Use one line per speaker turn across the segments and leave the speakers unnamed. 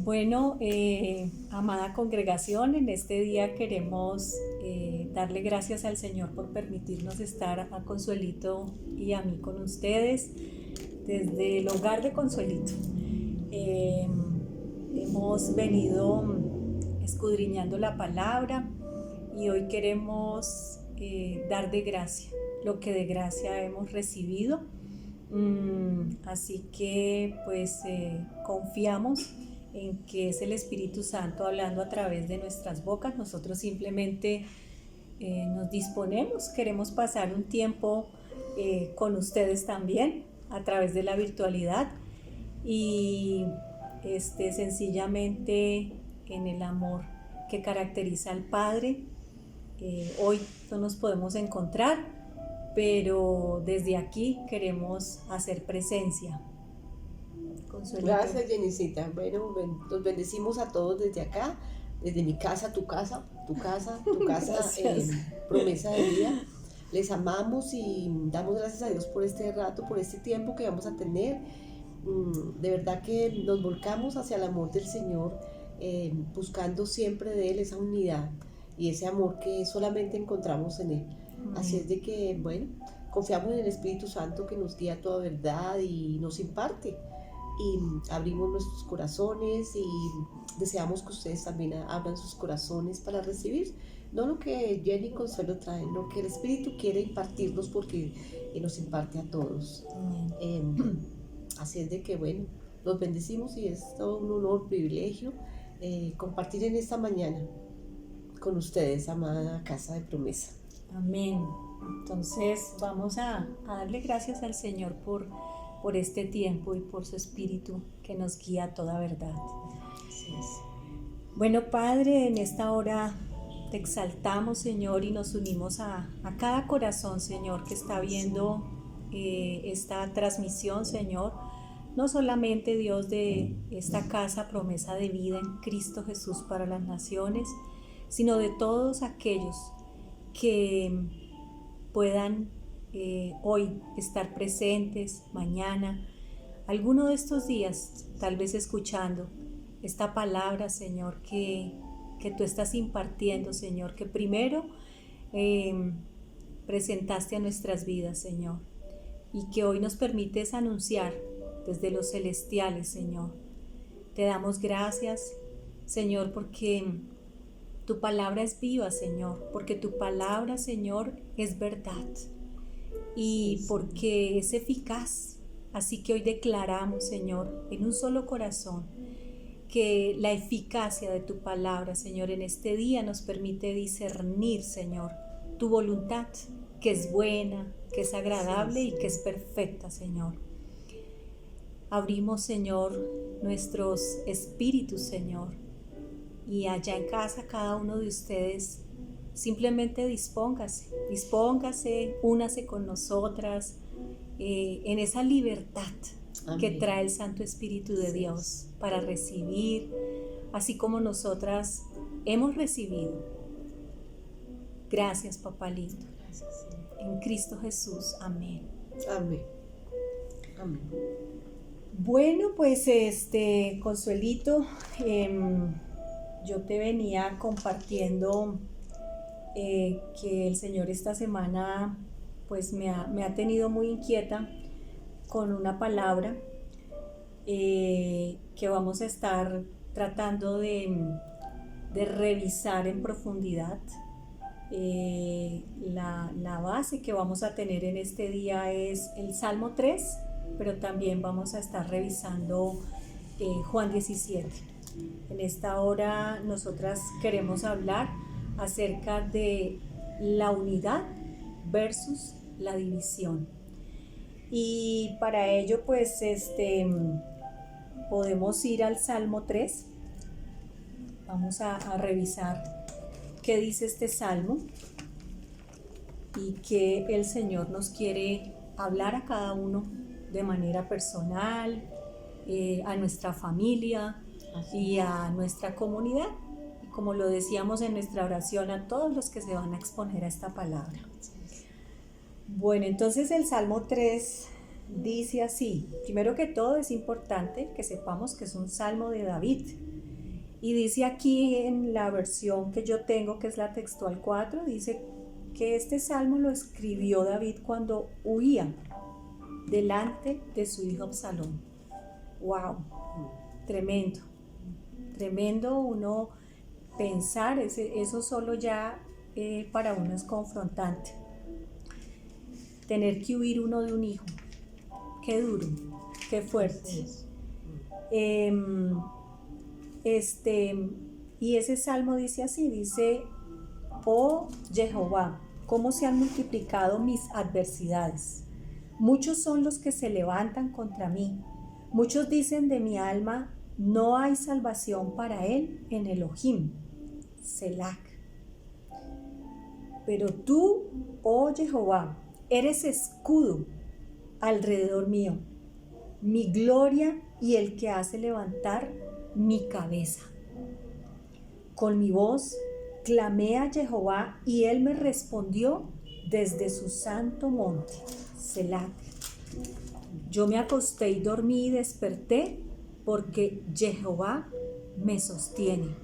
Bueno, amada congregación, en este día queremos darle gracias al Señor por permitirnos estar a Consuelito y a mí con ustedes desde el hogar de Consuelito. Hemos venido escudriñando la palabra y hoy queremos dar de gracia lo que de gracia hemos recibido. Así que pues confiamos en que es el Espíritu Santo hablando a través de nuestras bocas. Nosotros simplemente nos disponemos, queremos pasar un tiempo con ustedes también a través de la virtualidad y sencillamente en el amor que caracteriza al Padre. Hoy no nos podemos encontrar, pero desde aquí queremos hacer presencia. Consuelito.
Gracias, Jenicita. Bueno, los bendecimos a todos desde acá, desde mi casa, tu casa, promesa de vida. Les amamos y damos gracias a Dios por este rato, por este tiempo que vamos a tener. De verdad que nos volcamos hacia el amor del Señor, buscando siempre de Él esa unidad y ese amor que solamente encontramos en Él. Así es de que, bueno, confiamos en el Espíritu Santo que nos guía a toda verdad y nos imparte. Y abrimos nuestros corazones y deseamos que ustedes también abran sus corazones para recibir no lo que Jenny y Consuelo traen, lo que el Espíritu quiere impartirnos, porque nos imparte a todos. Así es de que, bueno, los bendecimos y es todo un honor, privilegio compartir en esta mañana con ustedes, amada Casa de Promesa.
Amén. Entonces vamos a darle gracias al Señor por este tiempo y por su Espíritu que nos guía a toda verdad.
Así es.
Bueno, Padre, en esta hora te exaltamos, Señor, y nos unimos a cada corazón, Señor, que está viendo esta transmisión, Señor. No solamente, Dios, de esta casa promesa de vida en Cristo Jesús para las naciones, sino de todos aquellos que puedan hoy estar presentes, mañana, alguno de estos días, tal vez escuchando esta palabra, Señor, que tú estás impartiendo, Señor, que primero presentaste a nuestras vidas, Señor, y que hoy nos permites anunciar desde los celestiales, Señor. Te damos gracias, Señor, porque tu palabra es viva, Señor, porque tu palabra, Señor, es verdad y porque es eficaz. Así que hoy declaramos, Señor, en un solo corazón, que la eficacia de tu palabra, Señor, en este día nos permite discernir, Señor, tu voluntad, que es buena, que es agradable y que es perfecta, Señor. Abrimos, Señor, nuestros espíritus, Señor, y allá en casa cada uno de ustedes simplemente dispóngase, únase con nosotras en esa libertad. Amén. Que trae el Santo Espíritu de Dios para recibir, así como nosotras hemos recibido. Gracias, Papá lindo.
Gracias,
en Cristo Jesús. Amén.
Amén. Amén.
Bueno, pues Consuelito, yo te venía compartiendo que el Señor esta semana pues me ha tenido muy inquieta con una palabra que vamos a estar tratando de revisar en profundidad. La base que vamos a tener en este día es el Salmo 3, pero también vamos a estar revisando Juan 17. En esta hora nosotras queremos hablar acerca de la unidad versus la división. Y para ello pues podemos ir al Salmo 3. Vamos a revisar qué dice este salmo y que el Señor nos quiere hablar a cada uno de manera personal, a nuestra familia y a nuestra comunidad. Y como lo decíamos en nuestra oración, a todos los que se van a exponer a esta palabra. Bueno, entonces el Salmo 3 dice así. Primero que todo es importante que sepamos que es un salmo de David. Y dice aquí en la versión que yo tengo, que es la textual 4, dice que este salmo lo escribió David cuando huía delante de su hijo Absalón. ¡Wow! Tremendo. Tremendo uno pensar, eso solo ya para uno es confrontante. Tener que huir uno de un hijo. Qué duro, qué fuerte. Y ese salmo dice así, dice: oh Jehová, cómo se han multiplicado mis adversidades. Muchos son los que se levantan contra mí. Muchos dicen de mi alma: no hay salvación para él en Elohim. Selah. Pero tú, oh Jehová, eres escudo alrededor mío, mi gloria y el que hace levantar mi cabeza. Con mi voz clamé a Jehová y él me respondió desde su santo monte. Selah. Yo me acosté y dormí y desperté porque Jehová me sostiene.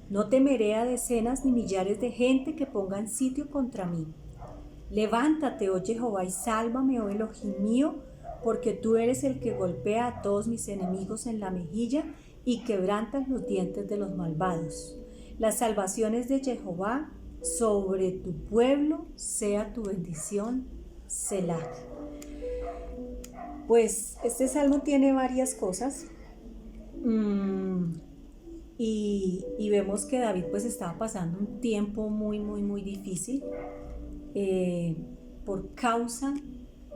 No temeré a decenas ni millares de gente que pongan sitio contra mí. Levántate, oh Jehová, y sálvame, oh Elohim mío, porque tú eres el que golpea a todos mis enemigos en la mejilla y quebrantas los dientes de los malvados. Las salvaciones de Jehová sobre tu pueblo sea tu bendición. Selah. Pues este salmo tiene varias cosas y vemos que David pues estaba pasando un tiempo muy difícil por causa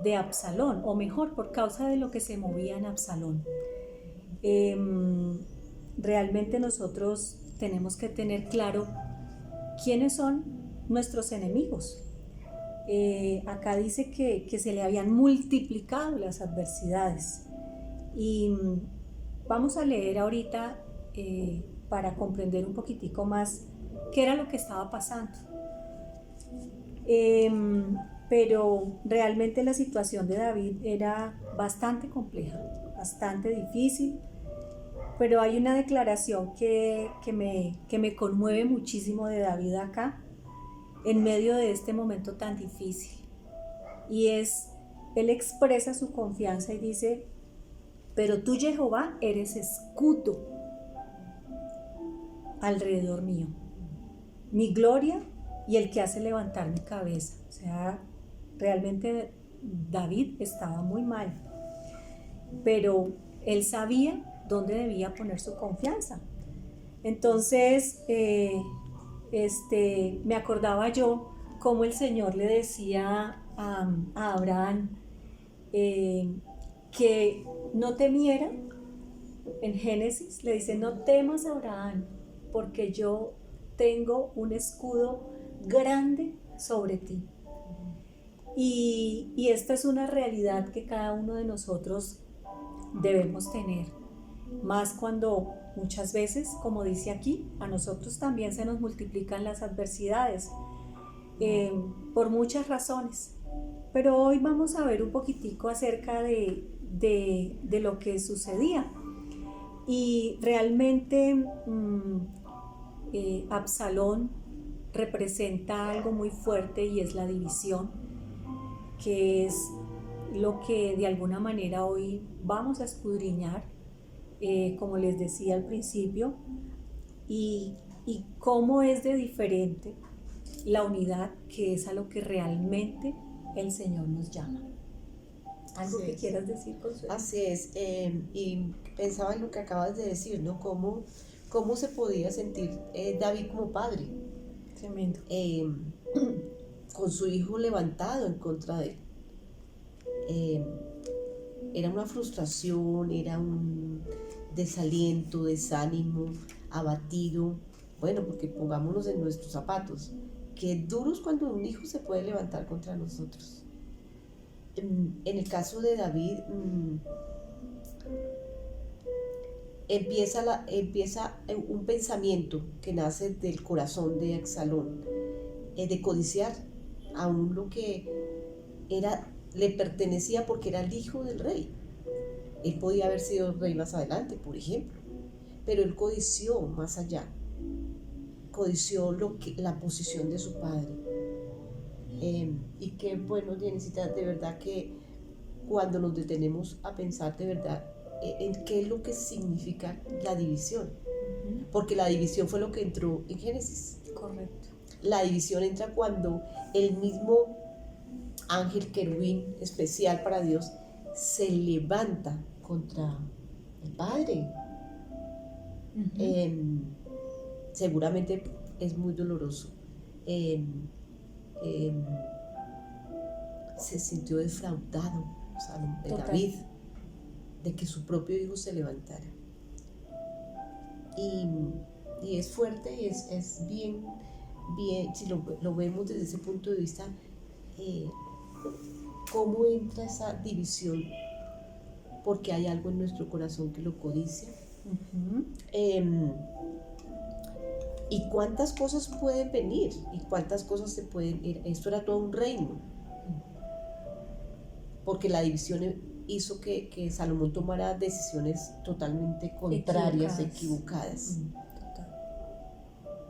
de Absalón, o mejor, por causa de lo que se movía en Absalón. Realmente nosotros tenemos que tener claro quiénes son nuestros enemigos. Acá dice que se le habían multiplicado las adversidades y vamos a leer ahorita para comprender un poquitico más qué era lo que estaba pasando. Pero realmente la situación de David era bastante compleja, bastante difícil, pero hay una declaración que me conmueve muchísimo de David acá, en medio de este momento tan difícil, y él expresa su confianza y dice: pero tú, Jehová, eres escudo alrededor mío, mi gloria y el que hace levantar mi cabeza. O sea, realmente David estaba muy mal, pero él sabía dónde debía poner su confianza. Entonces, me acordaba yo cómo el Señor le decía a Abraham que no temiera. En Génesis le dice: no temas, Abraham, porque yo tengo un escudo grande sobre ti. Y esta es una realidad que cada uno de nosotros debemos tener, más cuando muchas veces, como dice aquí, a nosotros también se nos multiplican las adversidades por muchas razones. Pero hoy vamos a ver un poquitico acerca de lo que sucedía. Y realmente Absalón representa algo muy fuerte, y es la división, que es lo que de alguna manera hoy vamos a escudriñar, como les decía al principio, y cómo es de diferente la unidad, que es a lo que realmente el Señor nos llama. ¿Algo que quieras decir, Consuelo?
Así es, y pensaba en lo que acabas de decir, ¿no? Cómo se podía sentir David como padre.
Tremendo.
Con su hijo levantado en contra de él. Era una frustración, era un desaliento, desánimo, abatido. Bueno, porque pongámonos en nuestros zapatos. Qué duros cuando un hijo se puede levantar contra nosotros. En el caso de David, empieza un pensamiento que nace del corazón de Absalón, de codiciar aún lo que era le pertenecía porque era el hijo del rey. Él podía haber sido rey más adelante, por ejemplo, pero él codició más allá, codició la posición de su padre. Y qué bueno, Jennicita, de verdad que cuando nos detenemos a pensar de verdad en qué es lo que significa la división, porque la división fue lo que entró en Génesis.
Correcto.
La división entra cuando el mismo ángel querubín especial para Dios se levanta contra el Padre. Seguramente es muy doloroso. Se sintió defraudado, de David, de que su propio hijo se levantara. Y es fuerte y es bien, si lo vemos desde ese punto de vista, cómo entra esa división, porque hay algo en nuestro corazón que lo codicia. Y cuántas cosas pueden venir y cuántas cosas se pueden ir. Esto era todo un reino, porque la división hizo que Salomón tomara decisiones totalmente contrarias, equivocadas.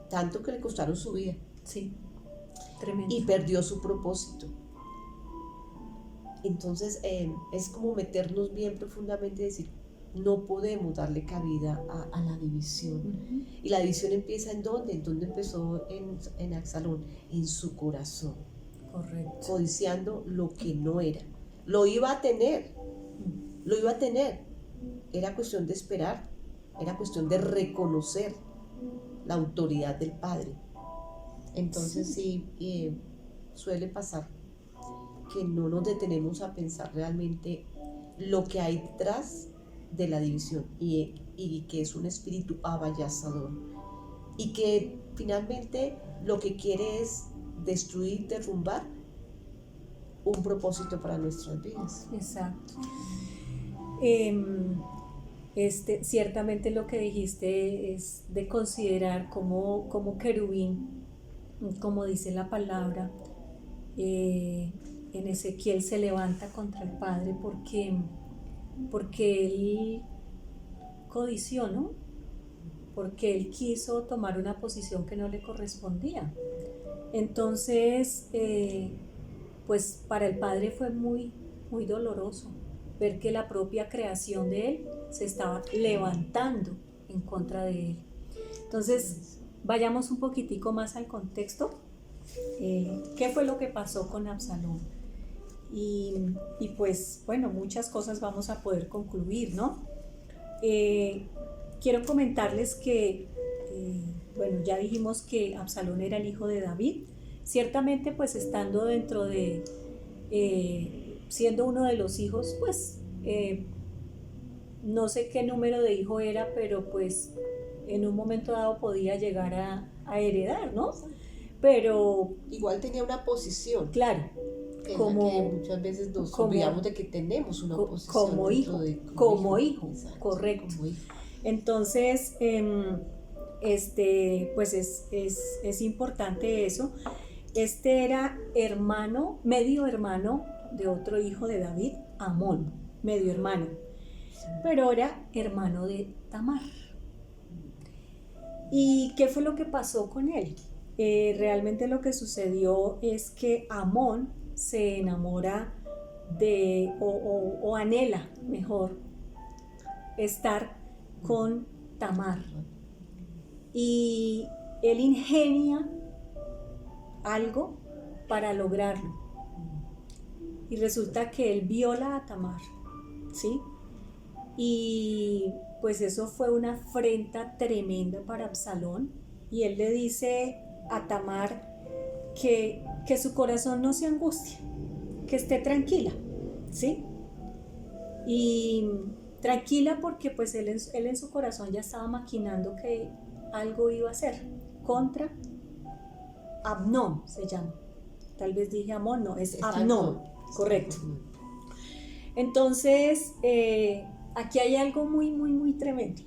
Tanto que le costaron su vida.
Sí, tremendo.
Y perdió su propósito. Entonces es como meternos bien profundamente y decir, no podemos darle cabida a la división. Y la división empieza ¿en dónde? ¿En dónde empezó en Absalón? En su corazón.
Correcto.
Codiciando lo que no era. Lo iba a tener. Lo iba a tener. Era cuestión de esperar. Era cuestión de reconocer la autoridad del Padre. Entonces sí, suele pasar que no nos detenemos a pensar realmente lo que hay detrás de la división y que es un espíritu abayazador y que finalmente lo que quiere es destruir, derrumbar un propósito para nuestras vidas.
Exacto. Ciertamente lo que dijiste es de considerar como querubín, como dice la palabra, en Ezequiel se levanta contra el Padre porque él codició, ¿no? Porque él quiso tomar una posición que no le correspondía. Entonces, pues para el Padre fue muy, muy doloroso ver que la propia creación de él se estaba levantando en contra de él. Entonces, vayamos un poquitico más al contexto. ¿Qué fue lo que pasó con Absalón? Y pues, bueno, muchas cosas vamos a poder concluir, ¿no? Quiero comentarles que, bueno, ya dijimos que Absalón era el hijo de David. Ciertamente, pues, estando dentro de, siendo uno de los hijos, pues, no sé qué número de hijo era, pero pues en un momento dado podía llegar a heredar, ¿no? Pero
igual tenía una posición.
Claro.
Como que muchas veces nos olvidamos de que tenemos una posición
como hijo,
Exacto,
correcto.
Como hijo.
Entonces, pues es importante eso. Este era medio hermano de otro hijo de David, Amón, medio hermano, pero era hermano de Tamar. ¿Y qué fue lo que pasó con él? Realmente lo que sucedió es que Amón se enamora de, o anhela, mejor, estar con Tamar. Y él ingenia algo para lograrlo. Y resulta que él viola a Tamar, ¿sí? Y pues eso fue una afrenta tremenda para Absalón. Y él le dice a Tamar que su corazón no se angustie, que esté tranquila, ¿sí? Y tranquila porque pues él en su corazón ya estaba maquinando que algo iba a hacer contra Amnón, se llama. Tal vez dije Amón, no, es Amnón, correcto. Entonces, aquí hay algo muy, muy, muy tremendo.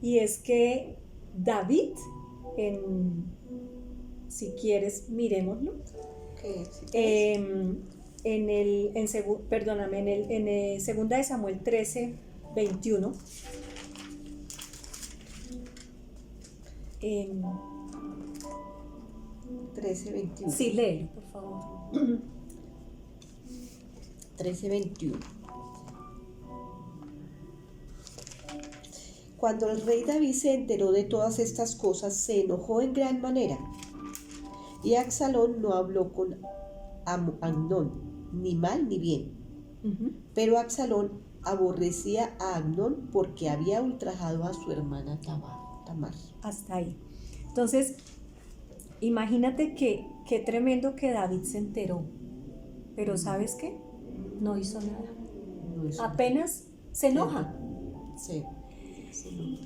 Y es que David, si quieres, miremoslo. segunda de Samuel 13, 21.
13:21.
Sí, léelo, por favor.
13:21. Cuando el rey David se enteró de todas estas cosas, se enojó en gran manera. Y Absalón no habló con Amnón, ni mal ni bien. Pero Absalón aborrecía a Amnón porque había ultrajado a su hermana Tamar.
Hasta ahí. Entonces, imagínate qué tremendo que David se enteró. Pero ¿sabes qué? No hizo nada.
No es
Apenas se enoja.
Sí.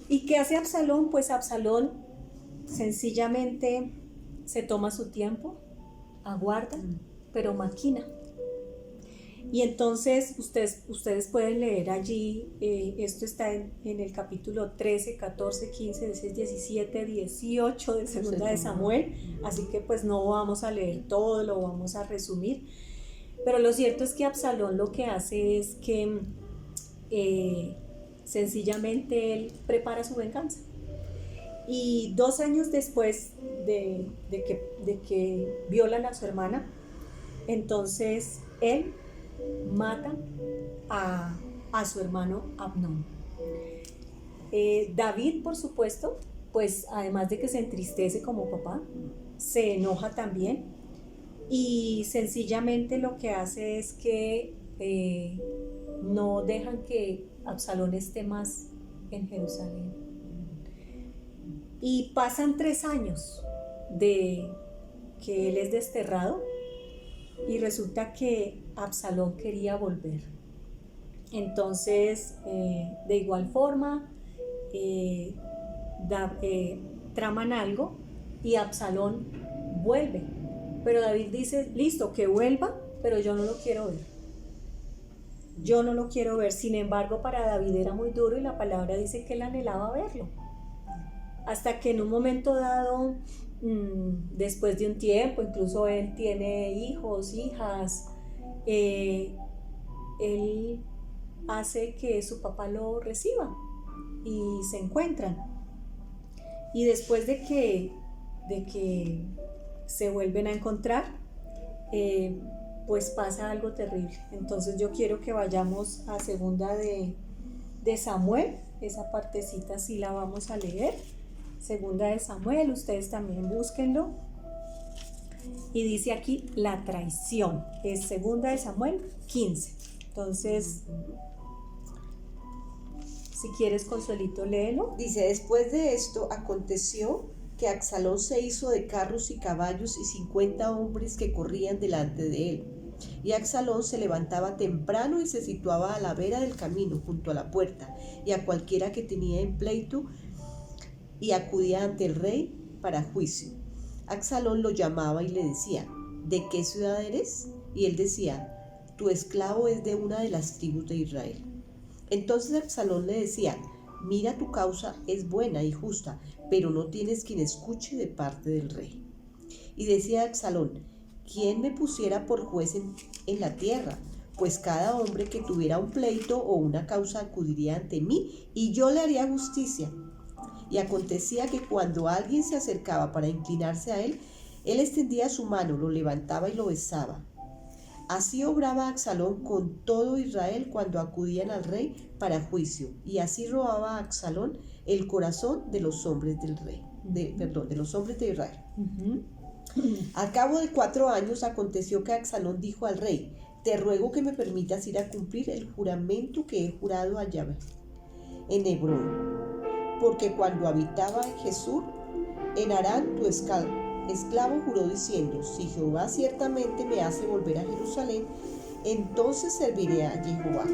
¿Y qué hace Absalón? Pues Absalón sencillamente se toma su tiempo, aguarda, pero maquina. Y entonces ustedes pueden leer allí, esto está en el capítulo 13, 14, 15, 16, 17, 18 de Segunda de Samuel, así que pues no vamos a leer todo, lo vamos a resumir. Pero lo cierto es que Absalón lo que hace es que sencillamente él prepara su venganza. Y 2 años después de que violan a su hermana, entonces él mata a su hermano Amnón. David, por supuesto, pues además de que se entristece como papá, se enoja también y sencillamente lo que hace es que no dejan que Absalón esté más en Jerusalén. Y pasan 3 años de que él es desterrado y resulta que Absalón quería volver. Entonces, de igual forma, traman algo y Absalón vuelve. Pero David dice, listo, que vuelva, pero yo no lo quiero ver. Yo no lo quiero ver. Sin embargo, para David era muy duro y la palabra dice que él anhelaba verlo. Hasta que en un momento dado, después de un tiempo, incluso él tiene hijos, hijas, él hace que su papá lo reciba y se encuentran. Y después de que se vuelven a encontrar, pues pasa algo terrible. Entonces yo quiero que vayamos a Segunda de Samuel, esa partecita sí la vamos a leer. Segunda de Samuel, ustedes también búsquenlo. Y dice aquí la traición, es Segunda de Samuel 15. Entonces, si quieres, Consuelito, léelo.
Dice, después de esto aconteció que Absalón se hizo de carros y caballos y 50 hombres que corrían delante de él. Y Absalón se levantaba temprano y se situaba a la vera del camino, junto a la puerta, y a cualquiera que tenía en pleito, y acudía ante el rey para juicio. Absalón lo llamaba y le decía, ¿de qué ciudad eres? Y él decía, tu esclavo es de una de las tribus de Israel. Entonces Absalón le decía, mira, tu causa es buena y justa, pero no tienes quien escuche de parte del rey. Y decía Absalón, ¿quién me pusiera por juez en la tierra? Pues cada hombre que tuviera un pleito o una causa acudiría ante mí y yo le haría justicia. Y acontecía que cuando alguien se acercaba para inclinarse a él, él extendía su mano, lo levantaba y lo besaba. Así obraba Absalón con todo Israel cuando acudían al rey para juicio, y así robaba Absalón el corazón de los hombres del rey, de los hombres de Israel. Al cabo de 4 años aconteció que Absalón dijo al rey, te ruego que me permitas ir a cumplir el juramento que he jurado a Yahvé en Hebrón, porque cuando habitaba en Jesús, en Harán, tu esclavo juró diciendo, si Jehová ciertamente me hace volver a Jerusalén, entonces serviré a Jehová.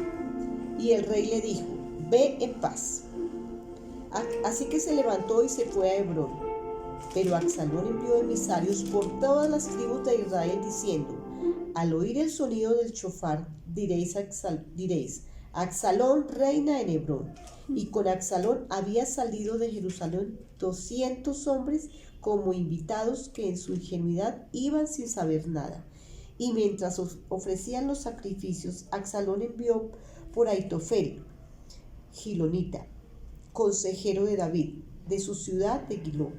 Y el rey le dijo, ve en paz. Así que se levantó y se fue a Hebrón. Pero Absalón envió emisarios por todas las tribus de Israel diciendo, al oír el sonido del shofar, diréis, Absalón reina en Hebrón. Y con Absalón había salido de Jerusalén 200 hombres como invitados que en su ingenuidad iban sin saber nada. Y mientras ofrecían los sacrificios, Absalón envió por Aitofel, Gilonita, consejero de David, de su ciudad de Gilo.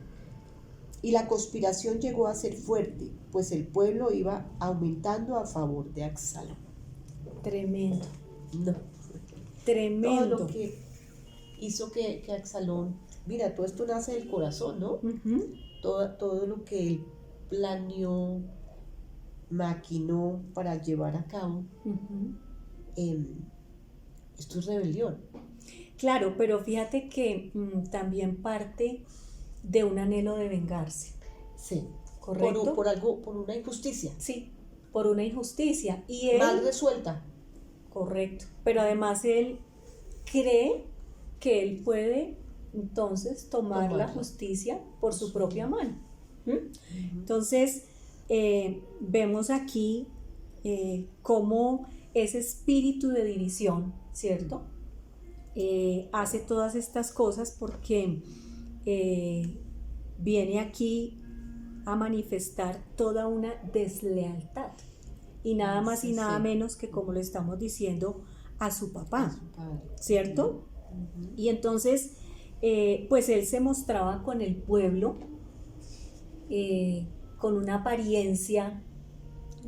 Y la conspiración llegó a ser fuerte, pues el pueblo iba aumentando a favor de Absalón.
Tremendo,
No. Todo
tremendo.
lo que hizo que Absalón, mira, todo esto nace del corazón, ¿no?
Ujú.
Todo lo que él planeó, maquinó para llevar a cabo,
Ujú.
esto es rebelión.
Claro, pero fíjate que también parte de un anhelo de vengarse,
Sí.
¿correcto?
Por algo, por una injusticia
Sí, por una injusticia. Y él,
mal resuelta.
correcto, pero además él cree que él puede entonces tomar la
Tomarla.
justicia por su
Sí.
propia mano. Entonces, vemos aquí cómo ese espíritu de división, ¿cierto? Hace todas estas cosas porque viene aquí a manifestar toda una deslealtad y nada más y
Sí,
nada
sí.
menos que, como lo estamos diciendo, a su papá,
Su padre.
¿cierto? Y entonces, pues él se mostraba con el pueblo con una apariencia,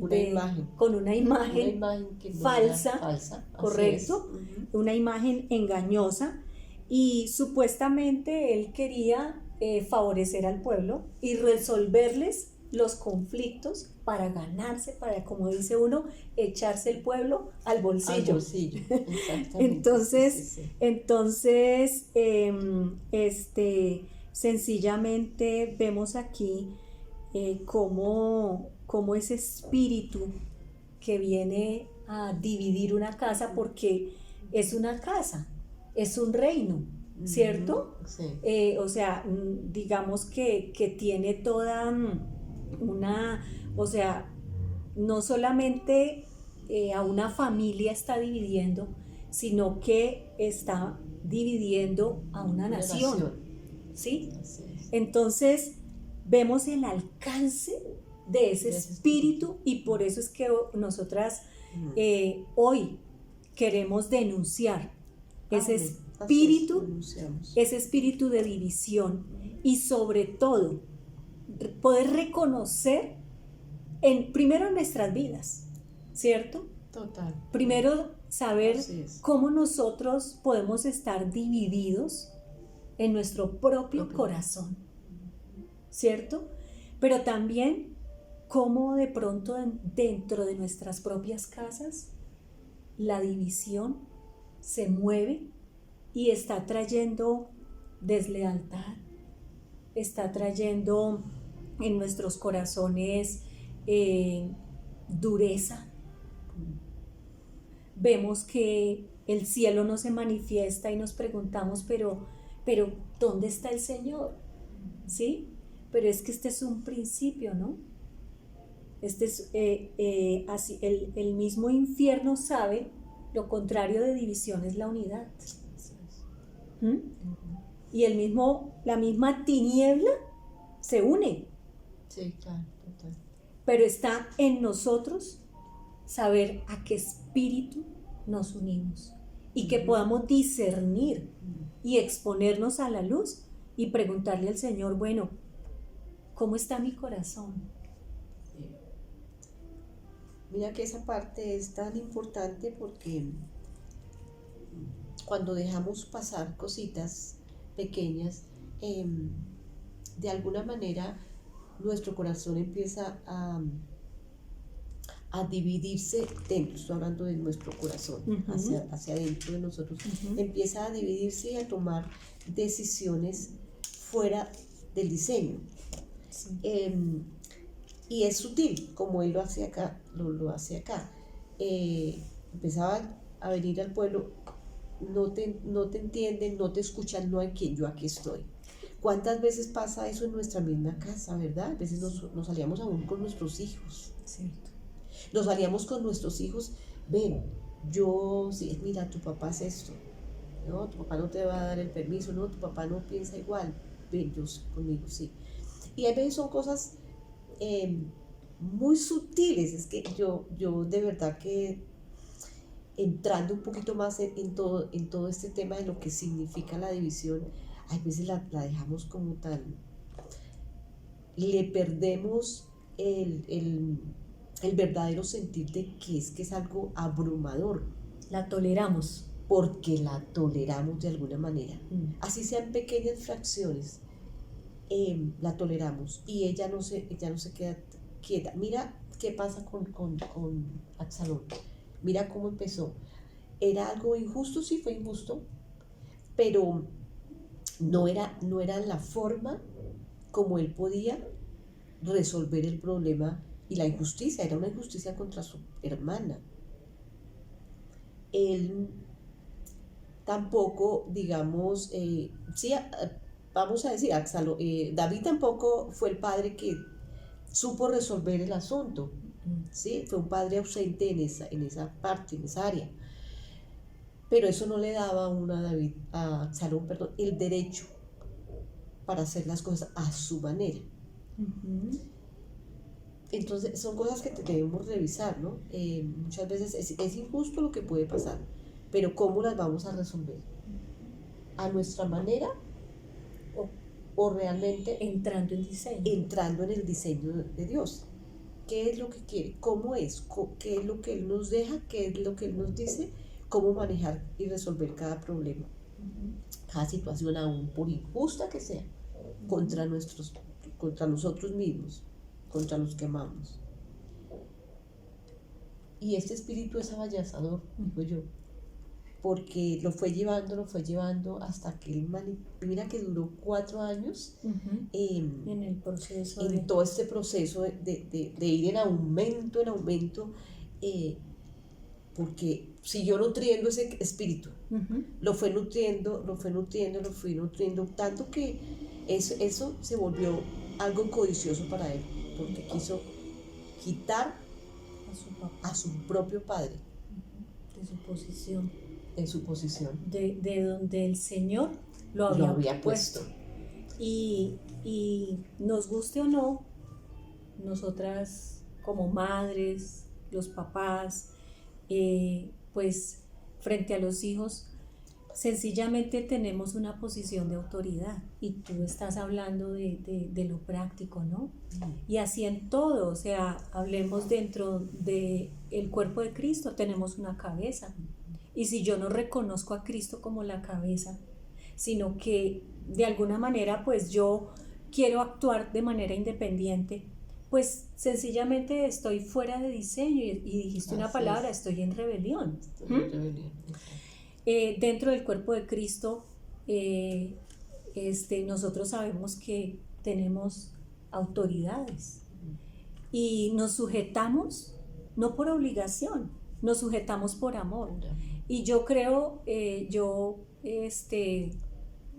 Una imagen.
con una imagen
Una imagen que no
falsa,
era falsa. Así
correcto,
es.
una imagen engañosa, y supuestamente él quería favorecer al pueblo y resolverles los conflictos para ganarse, para, como dice uno, echarse el pueblo al
Al
bolsillo.
bolsillo. Exactamente.
Entonces,
Sí, sí, sí.
entonces sencillamente vemos aquí cómo ese espíritu que viene a dividir una casa, porque es una casa, es un reino, ¿cierto?
Sí.
O sea, digamos que tiene toda una, o sea, no solamente a una familia está dividiendo, sino que está dividiendo a una nación, ¿sí?
Así es.
Entonces, vemos el alcance de ese
De ese
espíritu, y por eso es que nosotras hoy queremos denunciar ese
Amén. Así es,
espíritu,
denunciamos.
ese espíritu de división, y sobre todo poder reconocer primero en nuestras vidas, ¿cierto?
Total.
Primero saber
Así es.
cómo nosotros podemos estar divididos en nuestro propio corazón, ¿cierto? Pero también cómo de pronto dentro de nuestras propias casas la división se mueve y está trayendo deslealtad, está trayendo en nuestros corazones dureza. Vemos que el cielo no se manifiesta y nos preguntamos, pero ¿dónde está el Señor? ¿Sí? Pero es que este es un principio, ¿no? Este es así, el mismo infierno sabe, lo contrario de división es la unidad. Y la misma tiniebla se une.
Sí, claro, total.
Pero está en nosotros saber a qué espíritu nos unimos y que podamos discernir y exponernos a la luz y preguntarle al Señor, bueno, ¿cómo está mi corazón?
Mira que esa parte es tan importante porque cuando dejamos pasar cositas pequeñas, de alguna manera nuestro corazón empieza a dividirse dentro, estoy hablando de nuestro corazón, hacia dentro de nosotros, empieza a dividirse y a tomar decisiones fuera del diseño.
Sí.
Y es sutil, como él lo hace acá, lo hace acá. Empezaba a venir al pueblo, no te entienden, no te escuchan, no hay quien, yo aquí estoy. ¿Cuántas veces pasa eso en nuestra misma casa, verdad? A veces nos salíamos aún con nuestros hijos.
Cierto.
Nos salíamos con nuestros hijos, ven, sí, mira, tu papá es esto, no, tu papá no te va a dar el permiso, no, tu papá no piensa igual, ven, conmigo sí. Y a veces son cosas muy sutiles. Es que yo de verdad que entrando un poquito más en todo este tema de lo que significa la división, a veces la dejamos como tan, le perdemos el verdadero sentir de que es algo abrumador,
La toleramos.
porque la toleramos de alguna manera. Así sean pequeñas fracciones, la toleramos y ella no se queda quieta. Mira qué pasa con Absalón. Mira cómo empezó. Era algo injusto, sí fue injusto, pero no era la forma como él podía resolver el problema y la injusticia. Era una injusticia contra su hermana. Él tampoco, digamos, vamos a decir, David tampoco fue el padre que supo resolver el asunto, ¿sí? Fue un padre ausente en esa parte, en esa área. Pero eso no le daba a Absalón, perdón, el derecho para hacer las cosas a su manera. Entonces son cosas que debemos revisar, ¿no? Muchas veces es injusto lo que puede pasar, pero ¿cómo las vamos a resolver? ¿A nuestra manera o realmente
entrando en diseño?
Entrando en el diseño de Dios. ¿Qué es lo que quiere? ¿Cómo es? ¿Qué es lo que Él nos deja? ¿Qué es lo que Él nos dice? ¿Cómo manejar y resolver cada problema? Cada situación, aún por injusta que sea, contra nosotros mismos, contra los que amamos. Y este espíritu es abayazador, digo yo, porque lo fue llevando hasta que él mira que duró 4 años
en el proceso
en todo este proceso de ir en aumento, porque siguió nutriendo ese espíritu, lo fui nutriendo, tanto que eso se volvió algo codicioso para él, porque quiso quitar a su propio padre
de su posición,
de
donde el Señor lo había puesto. Y nos guste o no, nosotras como madres, los papás, pues frente a los hijos, sencillamente tenemos una posición de autoridad, y tú estás hablando de lo práctico, ¿no? Y así en todo, o sea, hablemos dentro del cuerpo de Cristo, tenemos una cabeza, y si yo no reconozco a Cristo como la cabeza, sino que de alguna manera pues yo quiero actuar de manera independiente, pues sencillamente estoy fuera de diseño, y dijiste una palabra, estoy en rebelión. Dentro del cuerpo de Cristo, nosotros sabemos que tenemos autoridades y nos sujetamos no por obligación, nos sujetamos por amor. Y yo creo,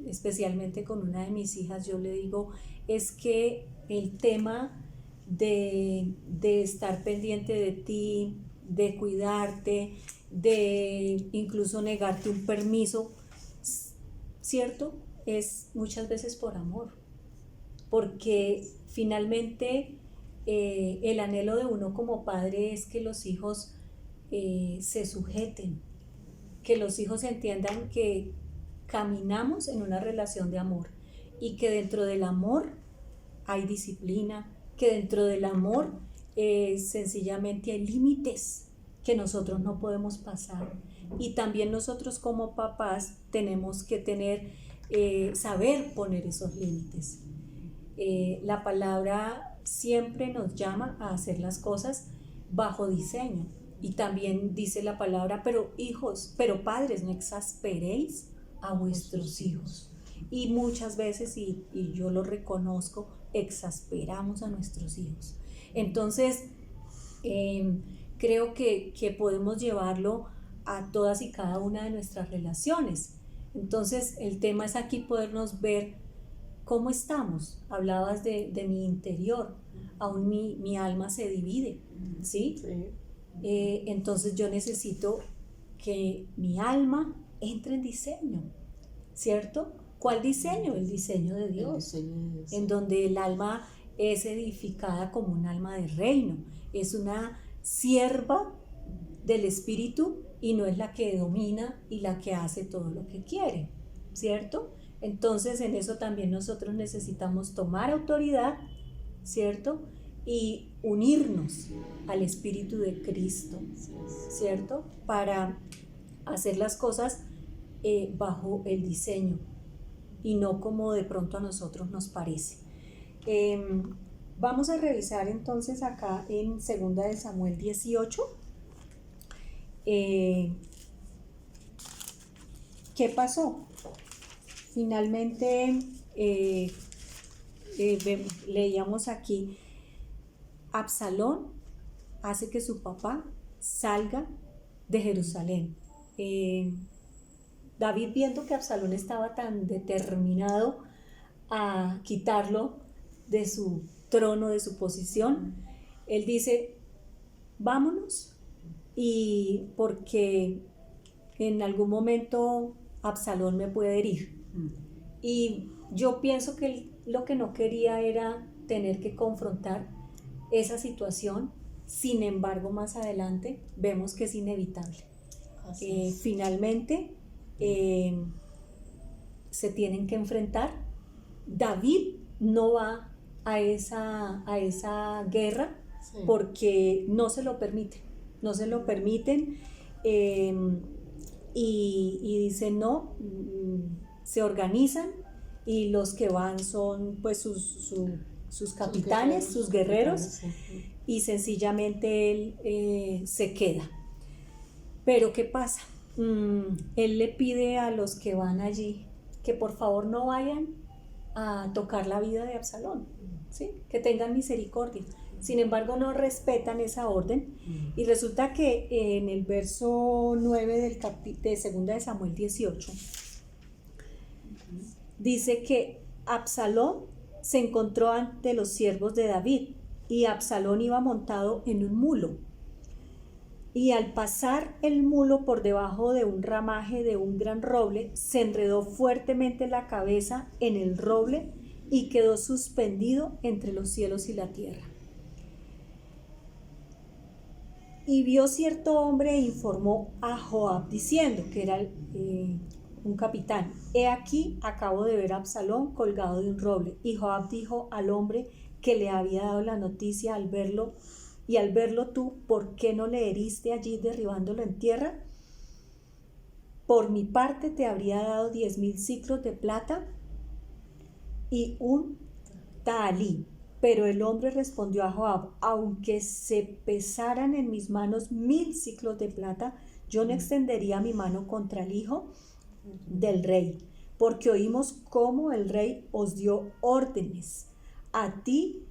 especialmente con una de mis hijas, yo le digo, es que el tema de estar pendiente de ti, de cuidarte, de incluso negarte un permiso, ¿cierto? Es muchas veces por amor, porque finalmente el anhelo de uno como padre es que los hijos se sujeten, que los hijos entiendan que caminamos en una relación de amor, y que dentro del amor hay disciplina, que dentro del amor sencillamente hay límites que nosotros no podemos pasar, y también nosotros como papás tenemos que saber poner esos límites. La palabra siempre nos llama a hacer las cosas bajo diseño, y también dice la palabra, pero padres, no exasperéis a vuestros hijos. Y muchas veces, y yo lo reconozco, exasperamos a nuestros hijos. Entonces creo que podemos llevarlo a todas y cada una de nuestras relaciones. Entonces el tema es aquí podernos ver cómo estamos. Hablabas de mi interior, aún mi alma se divide, ¿sí? Entonces yo necesito que mi alma entre en diseño, ¿cierto? ¿Cuál diseño? El diseño de Dios, en donde el alma es edificada como un alma de reino, es una sierva del Espíritu y no es la que domina y la que hace todo lo que quiere, ¿cierto? Entonces en eso también nosotros necesitamos tomar autoridad, ¿cierto? Y unirnos al Espíritu de Cristo, ¿cierto? Para hacer las cosas bajo el diseño y no como de pronto a nosotros nos parece. Vamos a revisar entonces acá en 2 de Samuel 18. ¿Qué pasó? Finalmente leíamos aquí, Absalón hace que su papá salga de Jerusalén. David, viendo que Absalón estaba tan determinado a quitarlo de su trono, de su posición, él dice, vámonos, y porque en algún momento Absalón me puede herir. Y yo pienso que él lo que no quería era tener que confrontar esa situación. Sin embargo, más adelante vemos que es inevitable. Finalmente se tienen que enfrentar. David no va a esa guerra porque no se lo permiten, y dicen no, se organizan y los que van son pues sus capitanes, sus guerreros, y sencillamente él se queda. Pero ¿qué pasa? Él le pide a los que van allí que por favor no vayan a tocar la vida de Absalón, ¿sí? Que tengan misericordia. Sin embargo, no respetan esa orden, y resulta que en el verso 9 de 2 de Samuel 18 dice que Absalón se encontró ante los siervos de David, y Absalón iba montado en un mulo, y al pasar el mulo por debajo de un ramaje de un gran roble, se enredó fuertemente la cabeza en el roble y quedó suspendido entre los cielos y la tierra. Y vio cierto hombre e informó a Joab diciendo, que era un capitán, he aquí acabo de ver a Absalón colgado de un roble. Y Joab dijo al hombre que le había dado la noticia, al verlo tú, ¿por qué no le heriste allí derribándolo en tierra? Por mi parte te habría dado 10,000 siclos de plata y un tahalí. Pero el hombre respondió a Joab, aunque se pesaran en mis manos 1,000 siclos de plata, yo no extendería mi mano contra el hijo del rey, porque oímos cómo el rey os dio órdenes a ti,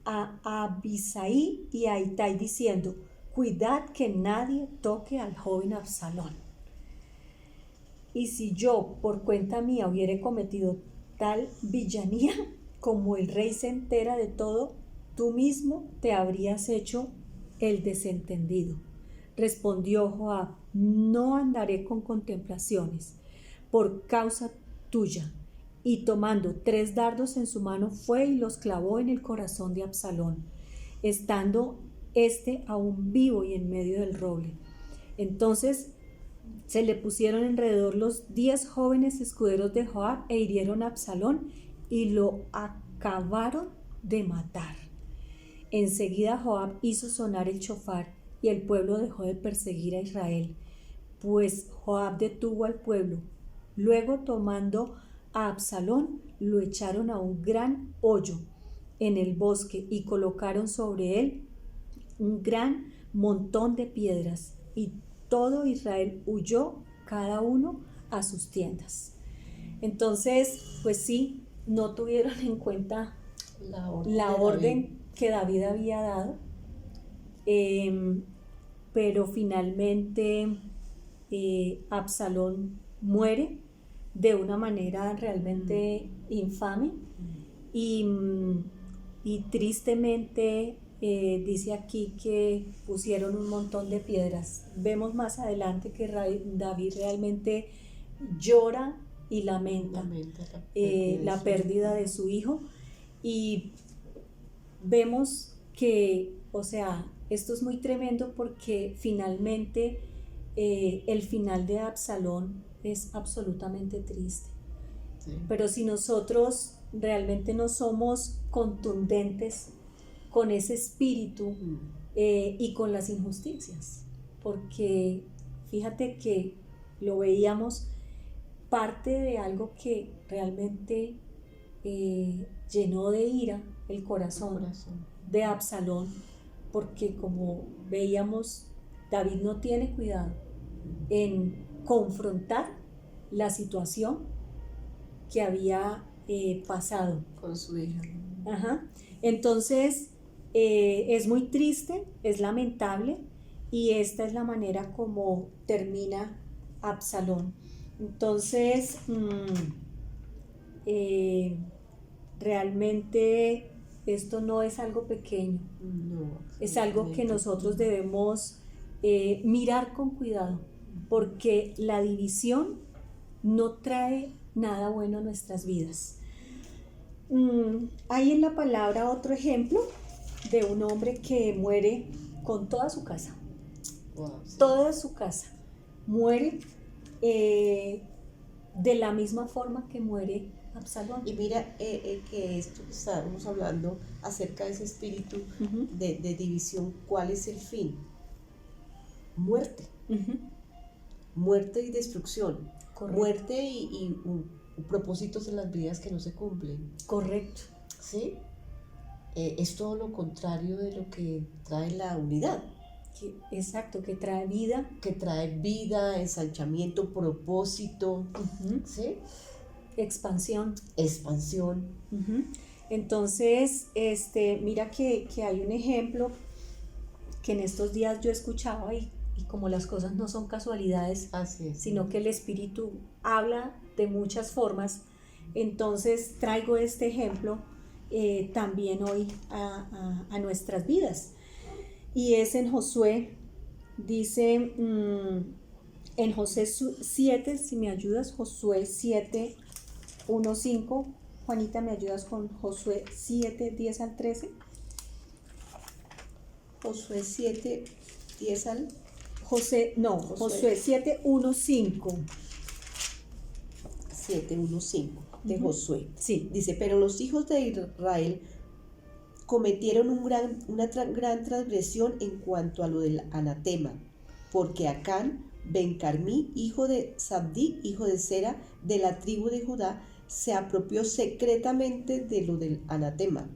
a Abisai y a Itai, diciendo, cuidad que nadie toque al joven Absalón. Y si yo por cuenta mía hubiere cometido tal villanía, como el rey se entera de todo, tú mismo te habrías hecho el desentendido. Respondió Joab, no andaré con contemplaciones por causa tuya. Y tomando 3 dardos en su mano, fue y los clavó en el corazón de Absalón, estando éste aún vivo y en medio del roble. Entonces se le pusieron alrededor los 10 jóvenes escuderos de Joab e hirieron a Absalón y lo acabaron de matar. Enseguida Joab hizo sonar el shofar y el pueblo dejó de perseguir a Israel, pues Joab detuvo al pueblo. Luego, tomando a Absalón, lo echaron a un gran hoyo en el bosque y colocaron sobre él un gran montón de piedras, y todo Israel huyó, cada uno a sus tiendas. Entonces, pues sí, no tuvieron en cuenta la orden que David había dado, pero finalmente Absalón muere de una manera realmente infame, y tristemente dice aquí que pusieron un montón de piedras. Vemos más adelante que David realmente llora y lamenta la pérdida de su hijo, y vemos que, o sea, esto es muy tremendo porque finalmente el final de Absalón es absolutamente triste.
Sí.
Pero si nosotros realmente no somos contundentes con ese espíritu y con las injusticias, porque fíjate que lo veíamos parte de algo que realmente llenó de ira el corazón de Absalón, porque como veíamos, David no tiene cuidado en confrontar la situación que había pasado
con su hija.
Ajá. Entonces es muy triste, es lamentable, y esta es la manera como termina Absalón. Entonces realmente esto no es algo pequeño,
No,
es algo que nosotros debemos mirar con cuidado, porque la división no trae nada bueno a nuestras vidas. Hay en la palabra otro ejemplo de un hombre que muere con toda su casa.
Wow, sí.
Toda su casa muere de la misma forma que muere Absalón.
Y mira que esto que estábamos hablando acerca de ese espíritu de división, ¿cuál es el fin? Muerte. Muerte y destrucción.
Correcto.
Muerte y propósitos en las vidas que no se cumplen.
Correcto.
¿Sí? Es todo lo contrario de lo que trae la unidad.
Exacto, que trae vida.
Que trae vida, ensanchamiento, propósito. ¿Sí?
Expansión.
Expansión.
Entonces, mira que hay un ejemplo que en estos días yo escuchaba y como las cosas no son casualidades,
así es,
sino que el Espíritu habla de muchas formas, entonces traigo este ejemplo también hoy a nuestras vidas. Y es en Josué, dice en Josué 7, si me ayudas, Josué 7, 1, 5. Juanita, ¿me ayudas con Josué 7, 10 al 13?
Josué 7, 10 al...
Josué 7, 1, 5.
7, 1, 5 de Josué.
Sí.
Dice, pero los hijos de Israel cometieron una gran transgresión en cuanto a lo del anatema, porque Acán ben Carmí, hijo de Zabdi, hijo de Sera, de la tribu de Judá, se apropió secretamente de lo del anatema,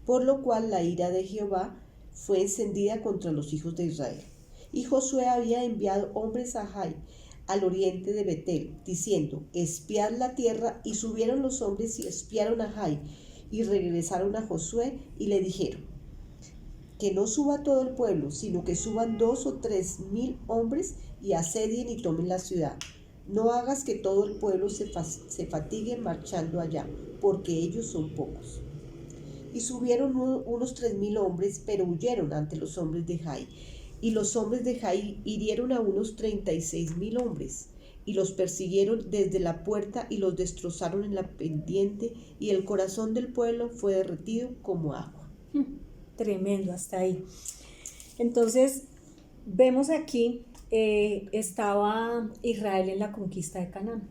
por lo cual la ira de Jehová fue encendida contra los hijos de Israel. Y Josué había enviado hombres a Jai, al oriente de Betel, diciendo, espiad la tierra, y subieron los hombres y espiaron a Jai, y regresaron a Josué y le dijeron, que no suba todo el pueblo, sino que suban 2 o 3 mil hombres y asedien y tomen la ciudad. No hagas que todo el pueblo se fatigue marchando allá, porque ellos son pocos. Y subieron unos 3,000 hombres, pero huyeron ante los hombres de Jai. Y los hombres de Jai hirieron a unos 36,000 hombres, y los persiguieron desde la puerta y los destrozaron en la pendiente, y el corazón del pueblo fue derretido como agua.
Tremendo hasta ahí. Entonces, vemos aquí, estaba Israel en la conquista de Canaán.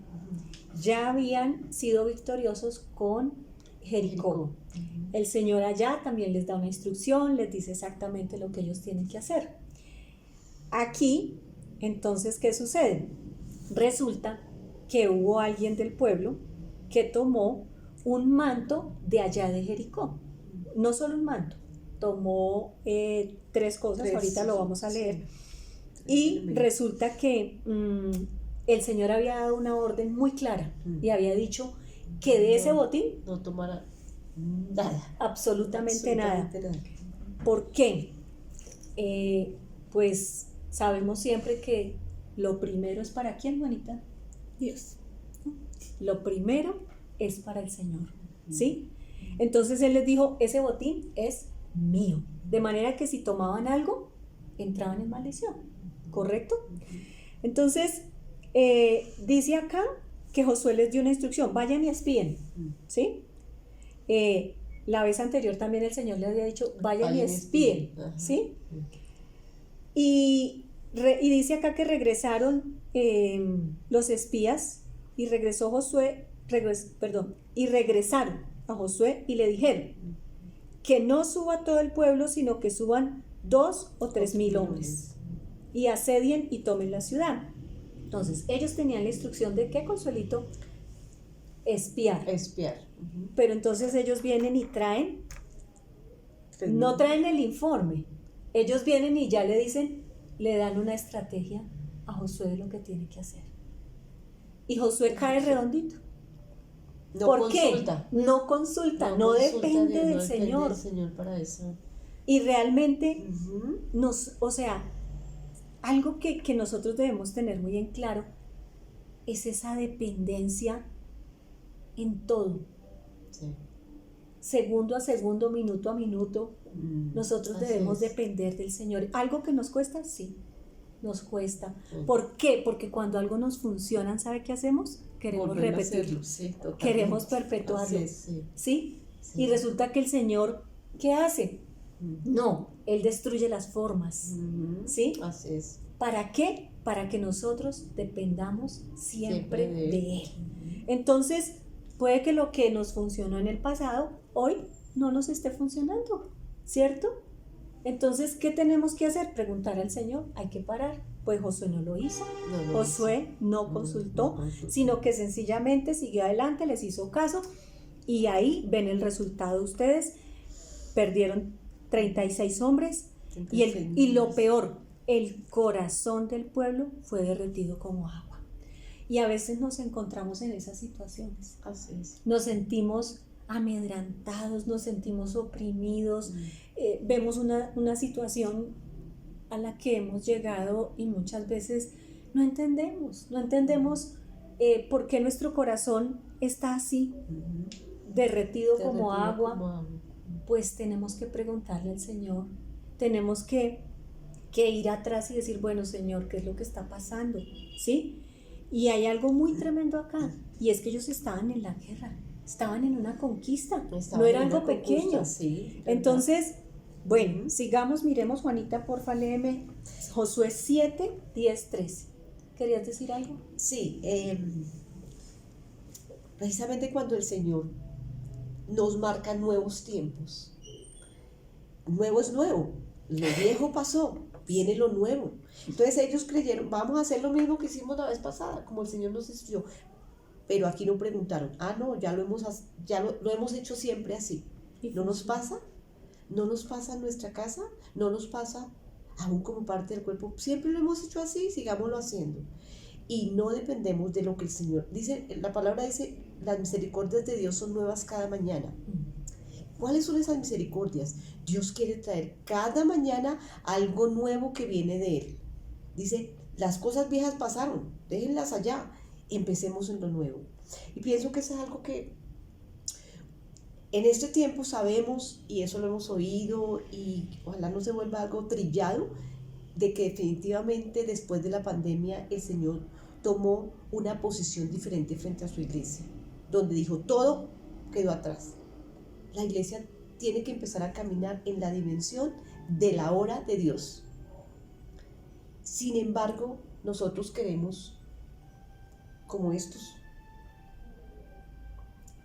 Ya habían sido victoriosos con Jericó. El Señor allá también les da una instrucción, les dice exactamente lo que ellos tienen que hacer. Aquí, entonces, ¿qué sucede? Resulta que hubo alguien del pueblo que tomó un manto de allá de Jericó. No solo un manto, tomó 3 cosas, ahorita lo vamos a leer. Y resulta que el Señor había dado una orden muy clara y había dicho que de ese botín
no tomara nada.
Absolutamente nada. ¿Por qué? Pues sabemos siempre que lo primero es para ¿quién, Juanita? Dios. Lo primero es para el Señor, ¿sí? Entonces Él les dijo, ese botín es mío. De manera que si tomaban algo, entraban en maldición, ¿correcto? Entonces, dice acá que Josué les dio una instrucción, vayan y espíen, ¿sí? la vez anterior también el Señor le había dicho, vayan y
Vayan y
espíen,
espíen. Ajá.
¿sí? Y dice acá que regresaron los espías y regresó Josué, y regresaron a Josué y le dijeron que no suba todo el pueblo, sino que suban 2 o 3 mil hombres y asedien y tomen la ciudad. Entonces, ellos tenían la instrucción de ¿qué, Consuelito? Espiar.
Espiar.
Pero entonces ellos vienen y traen, no traen el informe, ellos vienen y ya le dicen, le dan una estrategia a Josué de lo que tiene que hacer. Y Josué cae redondito.
No
¿Por
consulta.
qué? No consulta, no
consulta
depende
Dios,
del
no depende
Señor.
del Señor para eso.
Y realmente o sea, algo que nosotros debemos tener muy en claro es esa dependencia en todo.
Sí.
Segundo a segundo, minuto a minuto, nosotros
Así
debemos
es.
depender del Señor. ¿Algo que nos cuesta? Sí, nos cuesta.
Sí.
¿Por qué? Porque cuando algo nos funciona, ¿sabe qué hacemos? Queremos
Volver a
repetirlo,
hacerlo, sí, totalmente.
queremos perpetuarlo.
Así es, sí.
¿Sí?
Sí.
Y resulta que el Señor, ¿qué hace? No, Él destruye las formas. ¿Sí?
Así es.
¿Para qué? Para que nosotros dependamos siempre
Siempre
de Él. Entonces, puede que lo que nos funcionó en el pasado, hoy no nos esté funcionando, ¿cierto? Entonces, ¿qué tenemos que hacer? Preguntar al Señor, hay que parar. Pues Josué no lo hizo,
No,
Josué no consultó, sino que sencillamente siguió adelante, les hizo caso y ahí ven el resultado. Ustedes perdieron 36 hombres y lo peor, el corazón del pueblo fue derretido como agua. Y a veces nos encontramos en esas situaciones.
Así es.
Nos sentimos amedrantados, nos sentimos oprimidos, vemos una situación a la que hemos llegado y muchas veces no entendemos por qué nuestro corazón está así, derretido como agua. Pues tenemos que preguntarle al Señor, tenemos que ir atrás y decir, bueno, Señor, ¿qué es lo que está pasando? ¿Sí? Y hay algo muy tremendo acá, y es que ellos estaban en la guerra, estaban en una conquista, no era algo pequeño.
Sí,
entonces, bueno, sigamos, miremos, Juanita, porfa, léeme Josué 7, 10, 13. ¿Querías decir algo?
Sí, precisamente cuando el Señor nos marca nuevos tiempos, nuevo es nuevo, lo viejo pasó, viene lo nuevo. Entonces ellos creyeron, vamos a hacer lo mismo que hicimos la vez pasada, como el Señor nos enseñó. Pero aquí no preguntaron, no, ya lo hemos hecho siempre así. ¿No nos pasa? ¿No nos pasa en nuestra casa? ¿No nos pasa aún como parte del cuerpo? Siempre lo hemos hecho así, sigámoslo haciendo. Y no dependemos de lo que el Señor dice. La palabra dice, las misericordias de Dios son nuevas cada mañana. ¿Cuáles son esas misericordias? Dios quiere traer cada mañana algo nuevo que viene de Él. Dice, las cosas viejas pasaron, déjenlas allá, empecemos en lo nuevo. Y pienso que eso es algo que en este tiempo sabemos, y eso lo hemos oído, y ojalá no se vuelva algo trillado, de que definitivamente después de la pandemia el Señor tomó una posición diferente frente a su iglesia, donde dijo, todo quedó atrás. La iglesia tiene que empezar a caminar en la dimensión de la hora de Dios. Sin embargo, nosotros queremos, como estos,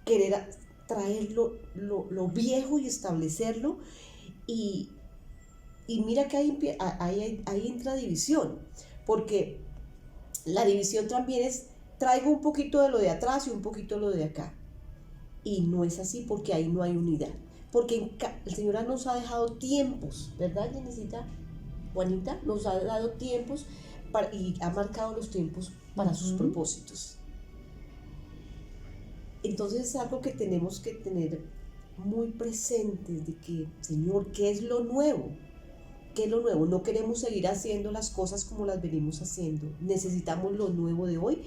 querer traer lo viejo y establecerlo, y mira que ahí entra división, porque la división también es, traigo un poquito de lo de atrás y un poquito de lo de acá. Y no es así, porque ahí no hay unidad. Porque el Señor nos ha dejado tiempos, ¿verdad, Jenesita? Juanita, nos ha dado tiempos y ha marcado los tiempos para sus propósitos. Entonces es algo que tenemos que tener muy presente, de que, Señor, ¿qué es lo nuevo? ¿Qué es lo nuevo? No queremos seguir haciendo las cosas como las venimos haciendo. Necesitamos lo nuevo de hoy,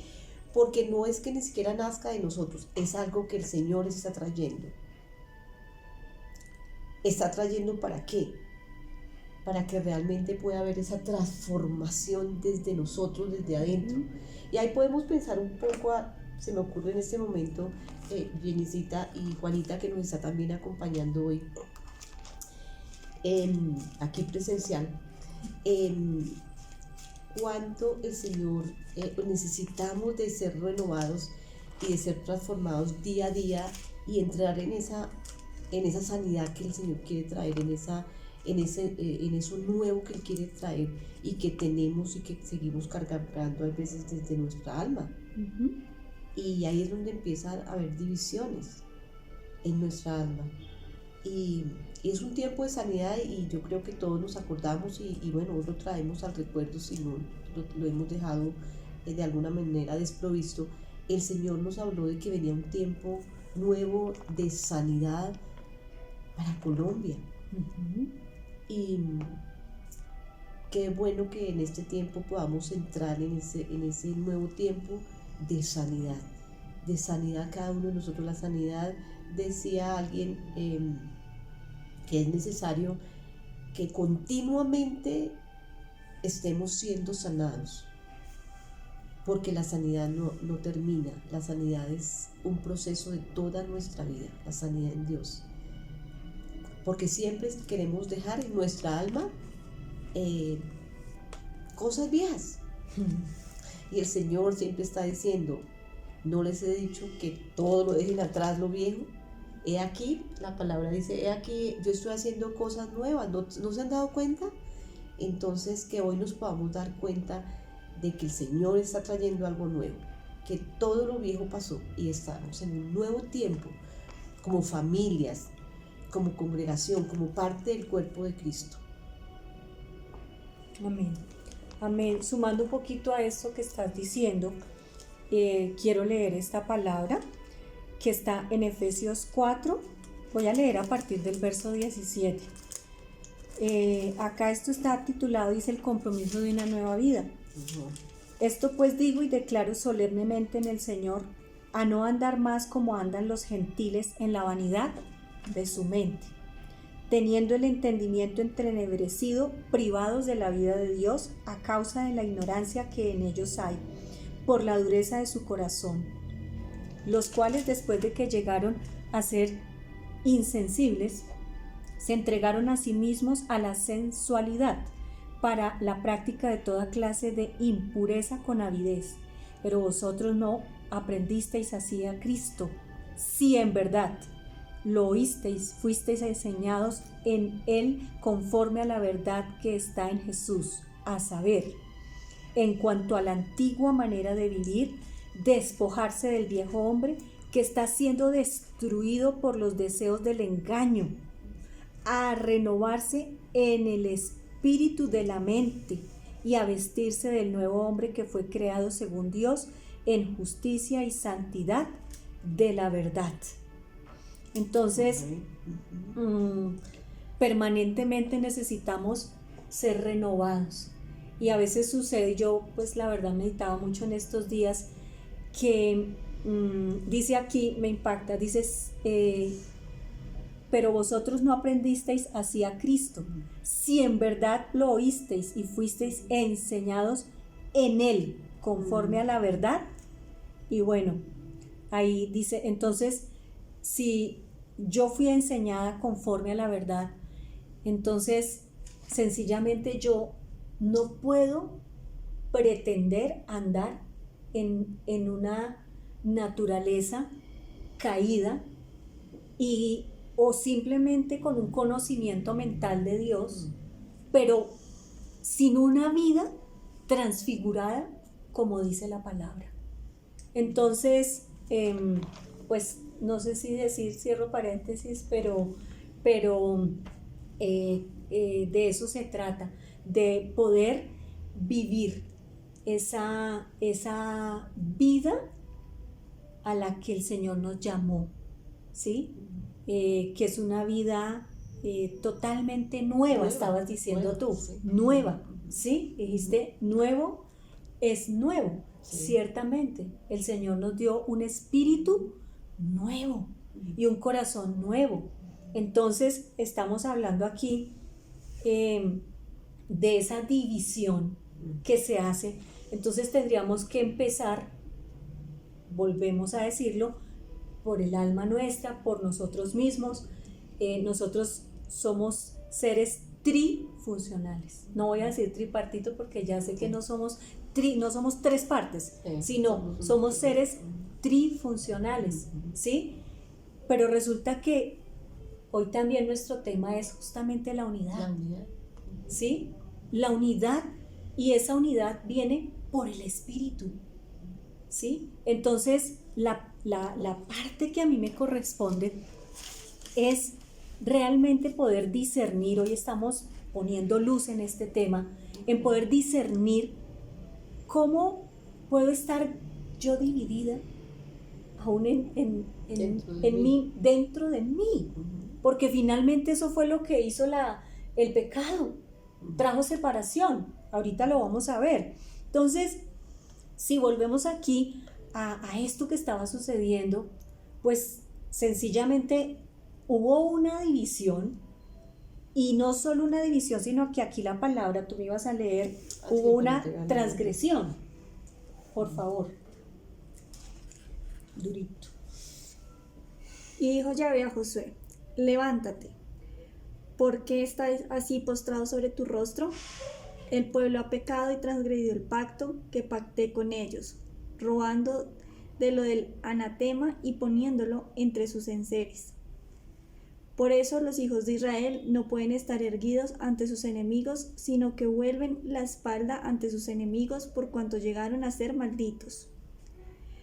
porque no es que ni siquiera nazca de nosotros, es algo que el Señor está trayendo. ¿Está trayendo para qué? Para que realmente pueda haber esa transformación desde nosotros, desde adentro. Y ahí podemos pensar un poco se me ocurre en este momento, Jenicita y Juanita, que nos está también acompañando hoy, aquí presencial, cuánto el Señor necesitamos de ser renovados y de ser transformados día a día y entrar en esa sanidad que el Señor quiere traer, en eso nuevo que Él quiere traer y que tenemos y que seguimos cargando a veces desde nuestra alma.
Ujú.
Y ahí es donde empiezan a haber divisiones en nuestra alma. Y es un tiempo de sanidad y yo creo que todos nos acordamos y bueno, lo traemos al recuerdo si no lo hemos dejado de alguna manera desprovisto. El Señor nos habló de que venía un tiempo nuevo de sanidad para Colombia.
Ujú.
Y qué bueno que en este tiempo podamos entrar en ese nuevo tiempo de sanidad cada uno de nosotros. La sanidad, decía alguien, que es necesario que continuamente estemos siendo sanados, porque la sanidad no termina, la sanidad es un proceso de toda nuestra vida, la sanidad en Dios, porque siempre queremos dejar en nuestra alma cosas viejas, y el Señor siempre está diciendo: no les he dicho que todo lo dejen atrás, lo viejo. He aquí, la palabra dice, he aquí, yo estoy haciendo cosas nuevas. ¿No se han dado cuenta? Entonces, que hoy nos podamos dar cuenta de que el Señor está trayendo algo nuevo, que todo lo viejo pasó y estamos en un nuevo tiempo, como familias, como congregación, como parte del cuerpo de Cristo.
Amén. Amén. Sumando un poquito a esto que estás diciendo, quiero leer esta palabra que está en Efesios 4. Voy a leer a partir del verso 17. Acá esto está titulado, dice: el compromiso de una nueva vida.
Uh-huh.
Esto pues digo y declaro solemnemente en el Señor, a no andar más como andan los gentiles en la vanidad de su mente, teniendo el entendimiento entenebrecido, privados de la vida de Dios a causa de la ignorancia que en ellos hay, por la dureza de su corazón, los cuales, después de que llegaron a ser insensibles, se entregaron a sí mismos a la sensualidad, para la práctica de toda clase de impureza con avidez. Pero vosotros no aprendisteis así a Cristo, si en verdad lo oísteis, fuisteis enseñados en Él conforme a la verdad que está en Jesús, a saber, en cuanto a la antigua manera de vivir, despojarse del viejo hombre que está siendo destruido por los deseos del engaño, a renovarse en el espíritu de la mente y a vestirse del nuevo hombre que fue creado según Dios en justicia y santidad de la verdad. Entonces, permanentemente necesitamos ser renovados. Y a veces sucede, yo pues la verdad meditaba mucho en estos días, que dice aquí, me impacta, dice, pero vosotros no aprendisteis así a Cristo, si en verdad lo oísteis y fuisteis enseñados en Él, conforme a la verdad. Y bueno, ahí dice, entonces, si yo fui enseñada conforme a la verdad, entonces sencillamente yo no puedo pretender andar en una naturaleza caída o simplemente con un conocimiento mental de Dios, pero sin una vida transfigurada, como dice la palabra. Entonces, pues no sé si decir, cierro paréntesis, pero de eso se trata, de poder vivir esa vida a la que el Señor nos llamó, ¿sí? Que es una vida totalmente nueva, estabas diciendo tú,
sí.
Nueva, ¿sí? Dijiste, nuevo es nuevo,
sí.
Ciertamente, el Señor nos dio un espíritu nuevo y un corazón nuevo. Entonces, estamos hablando aquí de esa división que se hace. Entonces tendríamos que empezar volvemos a decirlo, por el alma nuestra, por nosotros mismos. Nosotros somos seres trifuncionales. No voy a decir tripartito porque ya sé que no somos tres partes, sino somos seres trifuncionales, ¿sí? Pero resulta que hoy también nuestro tema es justamente la unidad, ¿sí? La unidad, y esa unidad viene por el Espíritu, ¿sí? Entonces, la parte que a mí me corresponde es realmente poder discernir. Hoy estamos poniendo luz en este tema, en poder discernir cómo puedo estar yo dividida aún dentro de mí, porque finalmente eso fue lo que hizo el pecado, trajo separación. Ahorita lo vamos a ver. Entonces, si volvemos aquí a esto que estaba sucediendo, pues sencillamente hubo una división, y no solo una división, sino que aquí la palabra, tú me ibas a leer, hubo una transgresión. Por favor. Durito.
Y dijo Yahvé a Josué: levántate, ¿por qué estás así postrado sobre tu rostro? El pueblo ha pecado y transgredido el pacto que pacté con ellos, robando de lo del anatema y poniéndolo entre sus enseres. Por eso los hijos de Israel no pueden estar erguidos ante sus enemigos, sino que vuelven la espalda ante sus enemigos por cuanto llegaron a ser malditos.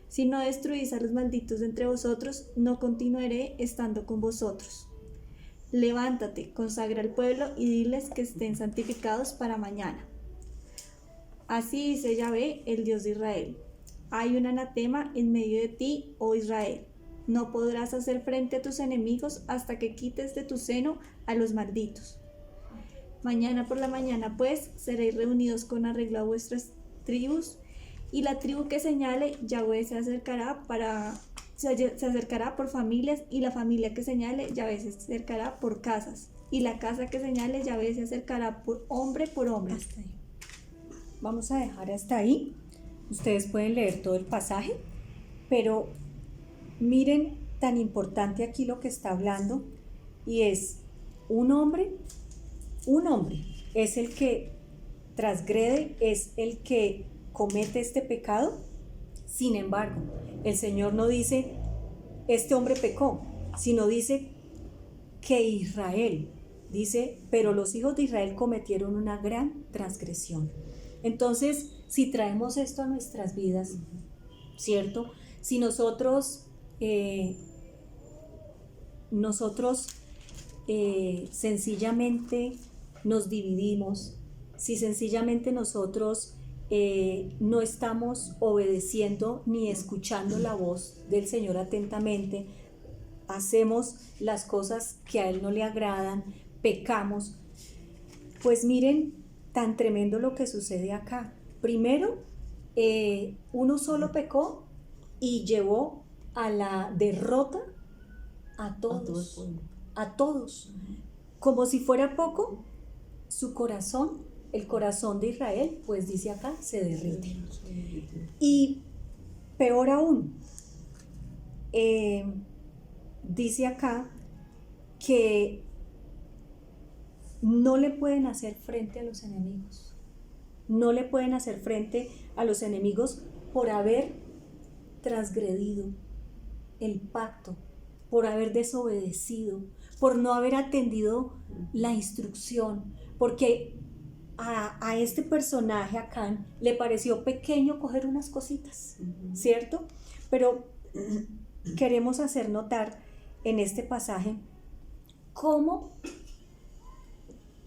Si no destruís a los malditos de entre vosotros, no continuaré estando con vosotros. Levántate, consagra al pueblo y diles que estén santificados para mañana. Así dice Yahvé, el Dios de Israel: hay un anatema en medio de ti, oh Israel. No podrás hacer frente a tus enemigos hasta que quites de tu seno a los malditos. Mañana por la mañana, pues, seréis reunidos con arreglo a vuestras tribus, y la tribu que señale Yahvé se acercará por familias, y la familia que señale Yahvé se acercará por casas, y la casa que señale Yahvé se acercará por hombre.
Hasta ahí. Vamos a dejar hasta ahí. Ustedes pueden leer todo el pasaje, pero miren tan importante aquí lo que está hablando, y es un hombre es el que transgrede, es el que comete este pecado. Sin embargo, el Señor no dice este hombre pecó, sino dice que Israel, dice, pero los hijos de Israel cometieron una gran transgresión. Entonces, si traemos esto a nuestras vidas, ¿cierto? Si nosotros sencillamente nos dividimos, si sencillamente nosotros no estamos obedeciendo ni escuchando la voz del Señor atentamente, hacemos las cosas que a Él no le agradan, pecamos, pues miren tan tremendo lo que sucede acá. Primero, uno solo pecó y llevó a la derrota a todos. Como si fuera poco, su corazón, el corazón de Israel, pues dice acá, se derrite. Y peor aún, dice acá que no le pueden hacer frente a los enemigos. No le pueden hacer frente a los enemigos por haber transgredido el pacto, por haber desobedecido, por no haber atendido la instrucción, porque a este personaje acá le pareció pequeño coger unas cositas, ¿cierto? Pero queremos hacer notar en este pasaje cómo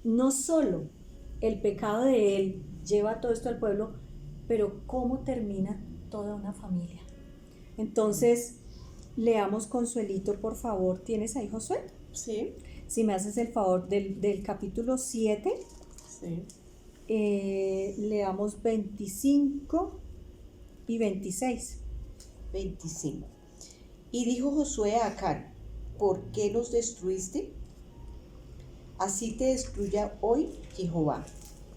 no solo el pecado de él lleva todo esto al pueblo, pero cómo termina toda una familia. Entonces, leamos, Consuelito, por favor. ¿Tienes ahí, Josué?
Sí.
Si me haces el favor del capítulo 7.
Sí.
Leamos 25 y 26.
25. Y dijo Josué a Acán: ¿por qué nos destruiste? Así te destruya hoy Jehová.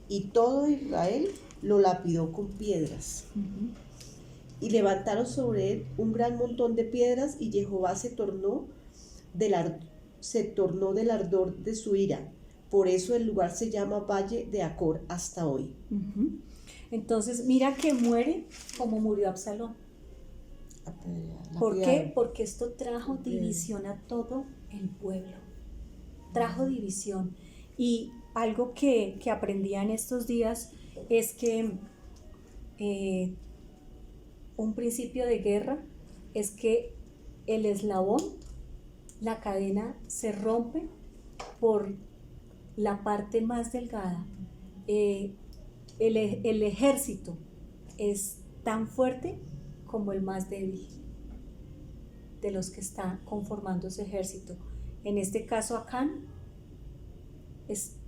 Y todo Israel lo lapidó con piedras. y levantaron sobre él un gran montón de piedras, y Jehová se tornó del ardor de su ira. Por eso el lugar se llama Valle de Acor hasta hoy.
Ujú. Entonces, mira que muere como murió Absalón. ¿Por qué? Porque esto trajo división a todo el pueblo. Trajo división. Y algo que aprendí en estos días es que un principio de guerra es que el eslabón, la cadena se rompe por la parte más delgada. El ejército es tan fuerte como el más débil de los que están conformando ese ejército. En este caso, Acán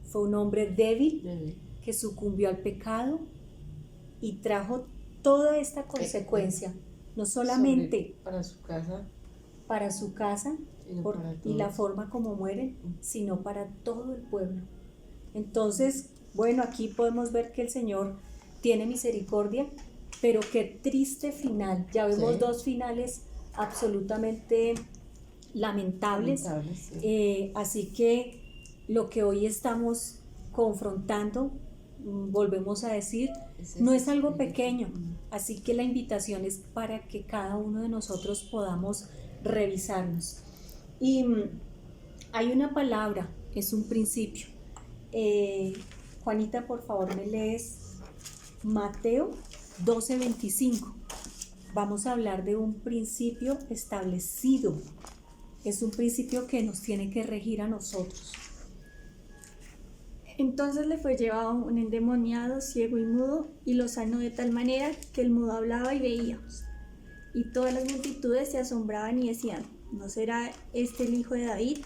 fue un hombre débil que sucumbió al pecado y trajo toda esta consecuencia, no solamente
para su casa
y la forma como mueren, sino para todo el pueblo. Entonces, bueno, aquí podemos ver que el Señor tiene misericordia, pero qué triste final. Ya vemos
Sí.
dos finales absolutamente lamentables.
Sí.
Así que lo que hoy estamos confrontando, volvemos a decir, no es algo pequeño. Así que la invitación es para que cada uno de nosotros podamos revisarnos. Y hay una palabra, es un principio. Juanita, por favor, me lees Mateo 12:25. Vamos a hablar de un principio establecido. Es un principio que nos tiene que regir a nosotros.
Entonces le fue llevado un endemoniado, ciego y mudo, y lo sanó de tal manera que el mudo hablaba y veía. Y todas las multitudes se asombraban y decían: ¿no será este el hijo de David?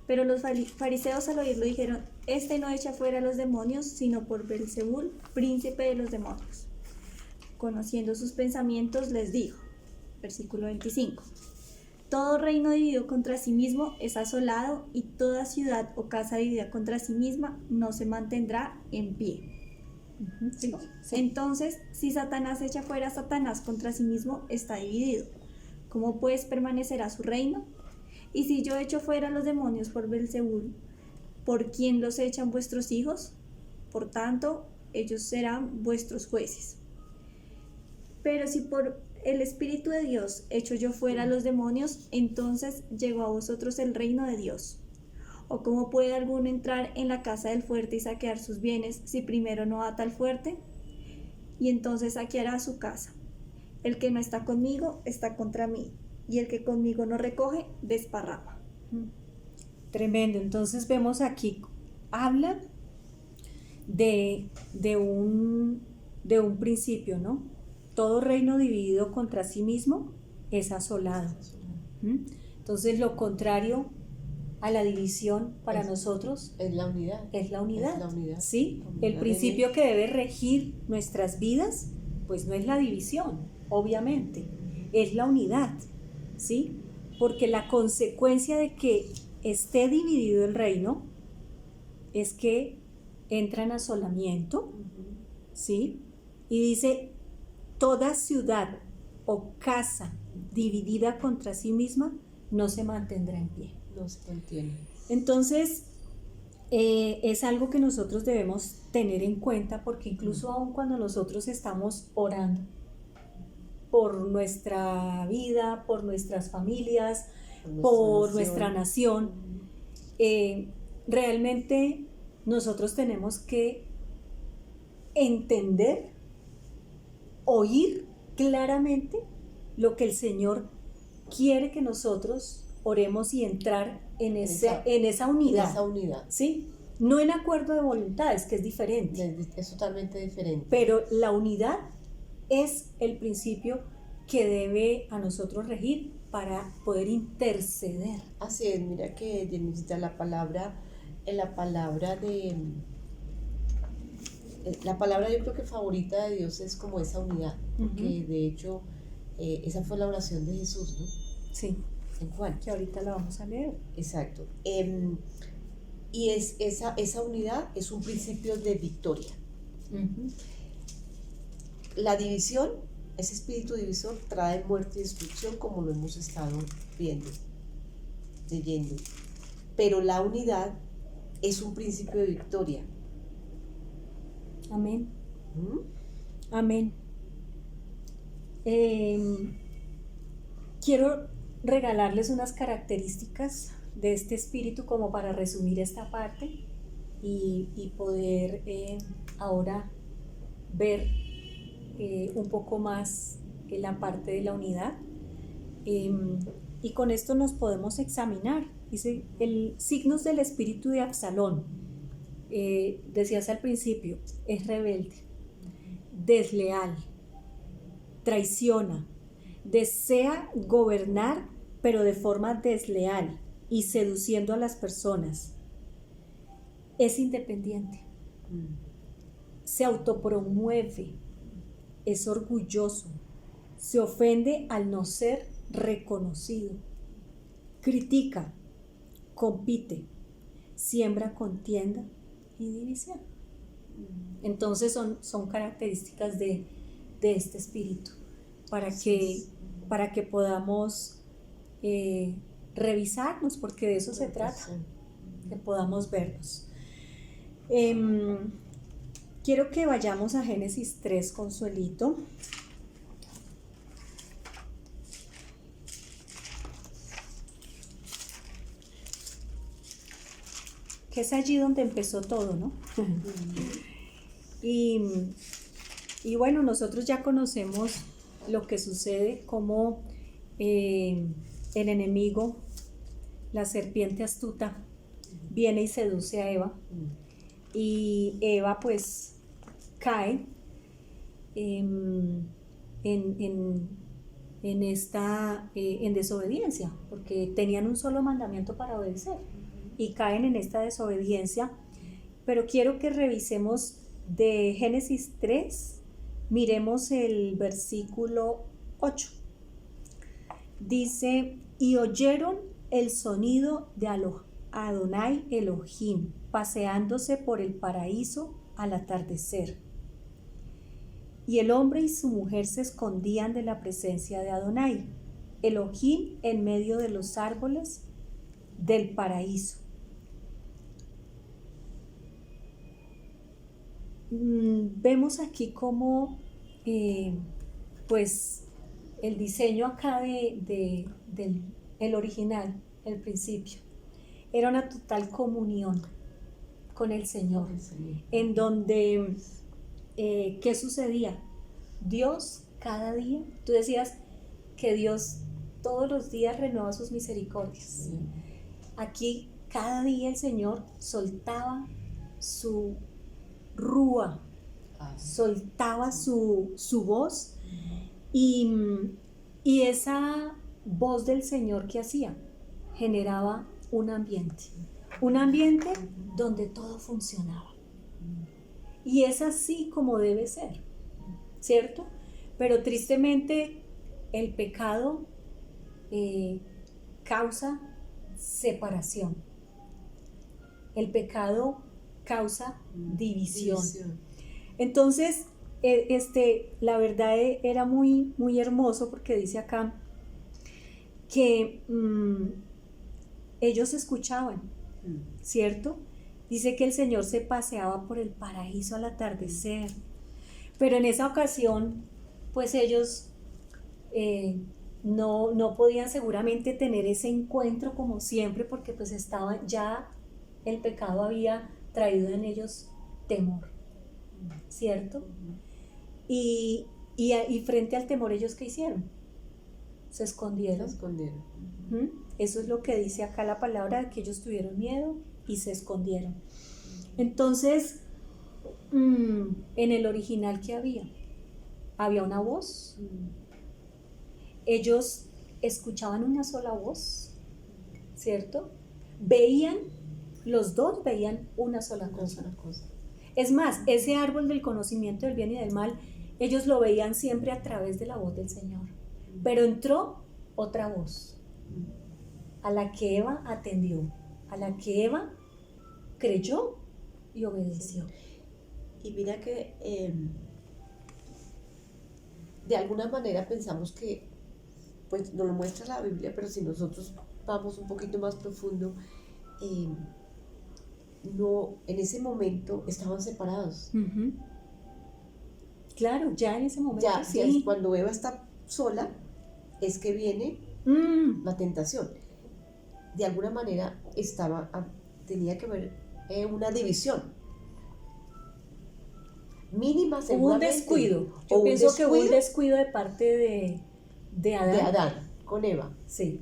Pero los fariseos al oírlo dijeron: este no echa fuera a los demonios, sino por Beelzebul, príncipe de los demonios. Conociendo sus pensamientos, les dijo, versículo 25: todo reino dividido contra sí mismo es asolado, y toda ciudad o casa dividida contra sí misma no se mantendrá en pie.
Sí.
Entonces, si Satanás echa fuera a Satanás contra sí mismo, está dividido. ¿Cómo pues permanecerá su reino? Y si yo echo fuera a los demonios por Beelzebul, ¿por quién los echan vuestros hijos? Por tanto, ellos serán vuestros jueces. Pero si por el Espíritu de Dios echo yo fuera a los demonios, entonces llegó a vosotros el reino de Dios. ¿O cómo puede alguno entrar en la casa del fuerte y saquear sus bienes si primero no ata al fuerte? Y entonces saqueará su casa. El que no está conmigo está contra mí, y el que conmigo no recoge, desparrama.
Tremendo. Entonces vemos aquí, habla de un principio, ¿no? Todo reino dividido contra sí mismo es asolado. Entonces lo contrario a la división para nosotros
es la unidad.
Es la unidad. ¿Sí?
Unidad.
El principio que debe regir nuestras vidas, pues no es la división, obviamente, es la unidad, ¿sí? Porque la consecuencia de que esté dividido el reino es que entra en asolamiento, ¿sí? Y dice, toda ciudad o casa dividida contra sí misma no se mantendrá en pie.
No se mantiene.
Entonces, es algo que nosotros debemos tener en cuenta, porque incluso aun cuando nosotros estamos orando por nuestra vida, por nuestras familias, por nuestra nación, realmente nosotros tenemos que entender, oír claramente lo que el Señor quiere que nosotros oremos y entrar en esa unidad.
En esa unidad.
¿Sí? No en acuerdo de voluntades, que es diferente.
Es totalmente diferente.
Pero la unidad es el principio que debe a nosotros regir para poder interceder.
Así es, mira que Jenisita, la palabra yo creo que favorita de Dios es como esa unidad, porque de hecho esa fue la oración de Jesús, ¿no?
Sí.
En Juan.
Que ahorita la vamos a leer.
Exacto. Y esa unidad es un principio de victoria. La división ese espíritu divisor trae muerte y destrucción, como lo hemos estado viendo, leyendo. Pero la unidad es un principio de victoria.
Amén.
¿Mm?
Amén. Quiero regalarles unas características de este espíritu como para resumir esta parte y poder ahora ver un poco más la parte de la unidad. Y con esto nos podemos examinar. Dice, signos del espíritu de Absalón. Decías al principio, es rebelde, desleal, traiciona, desea gobernar pero de forma desleal y seduciendo a las personas. Es independiente, se autopromueve, es orgulloso, se ofende al no ser reconocido, critica, compite, siembra contienda y división. Entonces son características de este espíritu para que podamos revisarnos, porque de eso se trata, que podamos vernos. Quiero que vayamos a Génesis 3, Consuelito. Que es allí donde empezó todo, ¿no? Y bueno, nosotros ya conocemos lo que sucede, cómo el enemigo, la serpiente astuta, viene y seduce a Eva, y Eva pues cae en desobediencia, porque tenían un solo mandamiento para obedecer y caen en esta desobediencia. Pero quiero que revisemos de Génesis 3, miremos el versículo 8. Dice, y oyeron el sonido de Adonai Elohim paseándose por el paraíso al atardecer. Y el hombre y su mujer se escondían de la presencia de Adonai Elohim en medio de los árboles del paraíso. Vemos aquí como pues el diseño acá del original, el principio, era una total comunión con el Señor, en donde ¿qué sucedía? Dios cada día, tú decías que Dios todos los días renueva sus misericordias. Aquí cada día el Señor soltaba su rúa, soltaba su voz, y esa voz del Señor, ¿qué hacía? Generaba un ambiente donde todo funcionaba. Y es así como debe ser, ¿cierto? Pero tristemente el pecado causa separación. El pecado causa división. Entonces, la verdad era muy, muy hermoso, porque dice acá que ellos escuchaban, ¿cierto? Dice que el Señor se paseaba por el paraíso al atardecer, pero en esa ocasión, pues ellos no podían seguramente tener ese encuentro como siempre, porque pues estaban ya, el pecado había traído en ellos temor, ¿cierto? Y frente al temor, ¿ellos qué hicieron? Se escondieron. Eso es lo que dice acá la palabra, que ellos tuvieron miedo y se escondieron. Entonces, en el original, ¿qué había? Había una voz. Ellos escuchaban una sola voz, ¿cierto? Los dos veían una sola cosa. Es más, ese árbol del conocimiento del bien y del mal, ellos lo veían siempre a través de la voz del Señor. Pero entró otra voz, a la que Eva atendió, a la que Eva creyó y obedeció.
Y mira que de alguna manera pensamos que, pues nos lo muestra la Biblia, pero si nosotros vamos un poquito más profundo, no, en ese momento estaban separados.
Ujú. Claro, ya en ese momento
Ya,
sí.
ya es cuando Eva está sola, es que viene
Mm,
la tentación. De alguna manera tenía que haber una división. Mínima
Hubo un
seguramente.
descuido.
O
Yo
un
pienso que hubo un
descuido
descuido de parte de Adán.
de Adán con Eva.
Sí.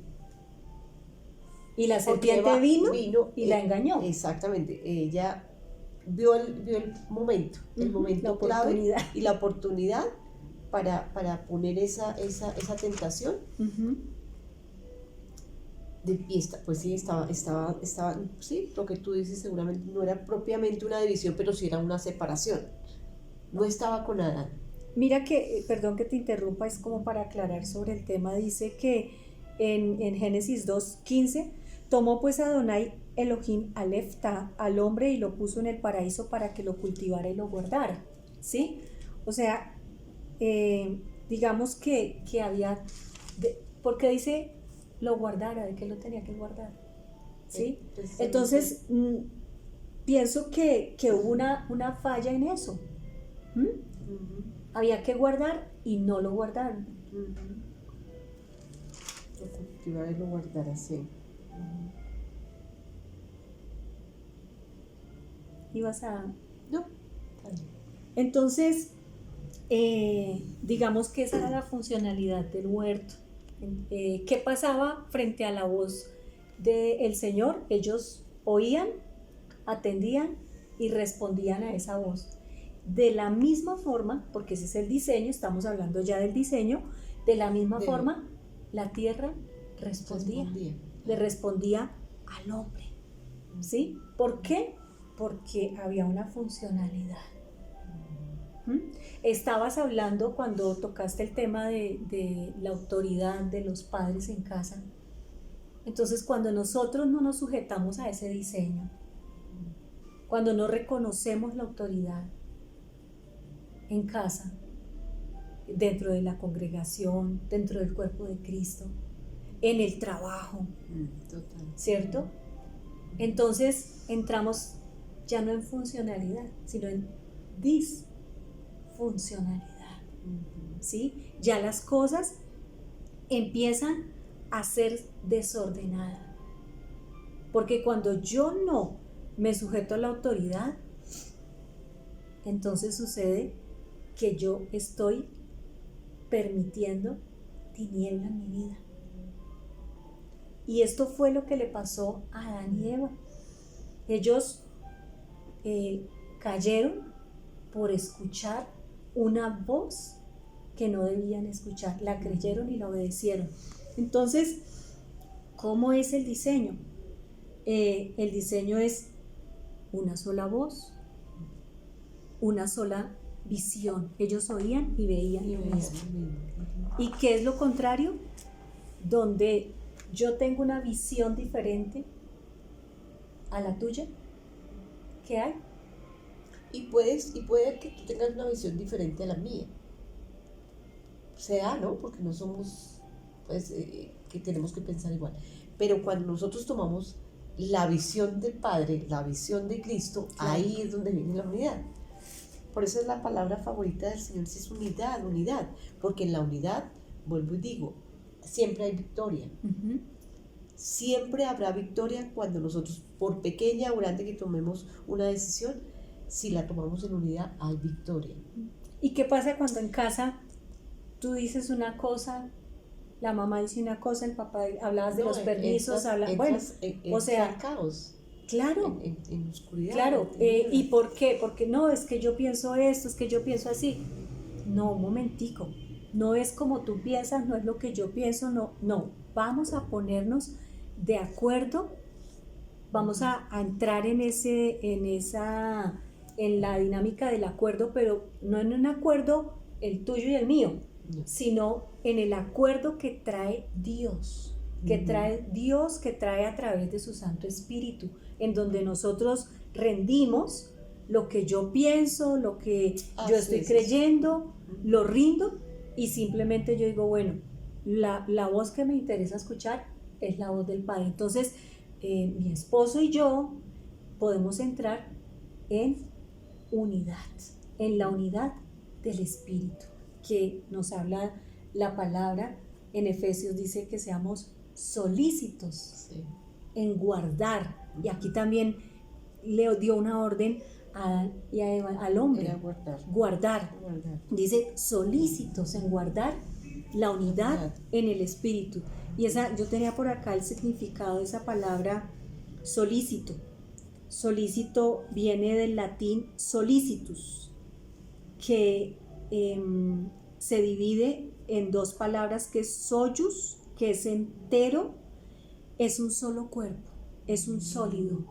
Y la
Porque
serpiente
Eva
vino y la engañó.
Exactamente. Ella vio el momento, el
Ujú,
momento
la
clave
oportunidad.
y la oportunidad para poner esa tentación.
Ujú.
Y pues sí, estaba, sí, lo que tú dices seguramente no era propiamente una división, pero sí era una separación. No estaba con Adán.
Mira que, perdón que te interrumpa, es como para aclarar sobre el tema, dice que en Génesis 2:15, tomó pues Adonai Elohim al Eftah, al hombre, y lo puso en el paraíso para que lo cultivara y lo guardara, ¿sí? O sea, digamos que había, porque dice lo guardara, ¿de qué lo tenía que guardar? ¿Sí? Entonces, pienso que hubo una falla en eso. ¿Mm?
Ujú,
Había que guardar y no lo guardaron.
ujú. Lo cultivar y lo guardar así. Ujú.
Ibas a...
No, está bien.
Entonces, digamos que esa era la funcionalidad del huerto. ¿Qué pasaba frente a la voz del Señor? Ellos oían, atendían y respondían a esa voz. De la misma forma, porque ese es el diseño, estamos hablando ya del diseño, de la misma forma la tierra respondía, le respondía al hombre, ¿sí? ¿Por qué? Porque había una funcionalidad. ¿Mm? Estabas hablando cuando tocaste el tema de la autoridad de los padres en casa. Entonces, cuando nosotros no nos sujetamos a ese diseño, cuando no reconocemos la autoridad en casa, dentro de la congregación, dentro del cuerpo de Cristo, en el trabajo,
Total.
¿cierto? Entonces entramos ya no en funcionalidad, sino en disfuncionalidad, ¿sí? Ya las cosas empiezan a ser desordenadas, porque cuando yo no me sujeto a la autoridad, entonces sucede que yo estoy permitiendo tiniebla en mi vida. Y esto fue lo que le pasó a Adán y Eva. Ellos cayeron por escuchar una voz que no debían escuchar. La creyeron y la obedecieron. Entonces, ¿cómo es el diseño? El diseño es una sola voz, una sola visión. Ellos oían y veían lo mismo. ¿Y qué es lo contrario? Donde yo tengo una visión diferente a la tuya, ¿qué hay?
Y puede que tú tengas una visión diferente a la mía. Sea, ¿no? Porque no somos, pues, que tenemos que pensar igual. Pero cuando nosotros tomamos la visión del Padre, la visión de Cristo,
Claro.
Ahí es donde viene la unidad. Por eso es la palabra favorita del Señor, es unidad, unidad. Porque en la unidad, vuelvo y digo, siempre hay victoria.
Uh-huh.
Siempre habrá victoria cuando nosotros, por pequeña o grande que tomemos una decisión, si la tomamos en unidad, hay victoria.
¿Y qué pasa cuando en casa tú dices una cosa, la mamá dice una cosa, el papá, hablabas de los permisos, o sea,
caos,
claro,
en oscuridad.
claro, ¿y por qué? Porque no, es que yo pienso esto, es que yo pienso así. No, un momentico, no es como tú piensas, no es lo que yo pienso, no, vamos a ponernos de acuerdo, vamos a entrar en la dinámica del acuerdo, pero no en un acuerdo el tuyo y el mío,
No.
sino en el acuerdo que trae Dios, que trae a través de su Santo Espíritu, en donde nosotros rendimos lo que yo pienso, lo que yo estoy creyendo, lo rindo, y simplemente yo digo, bueno, la voz que me interesa escuchar es la voz del Padre. Entonces, mi esposo y yo podemos entrar en unidad, en la unidad del Espíritu, que nos habla la palabra en Efesios, dice que seamos solícitos
Sí.
en guardar, y aquí también le dio una orden a Adán y a Eva, al hombre,
Era guardar.
guardar.
Guardar.
Dice solícitos en guardar la unidad
Unidad.
en el Espíritu. Y esa, yo tenía por acá el significado de esa palabra solícito. Solícito viene del latín solicitus, que se divide en dos palabras, que es soyus, que es entero, es un solo cuerpo, es un sólido,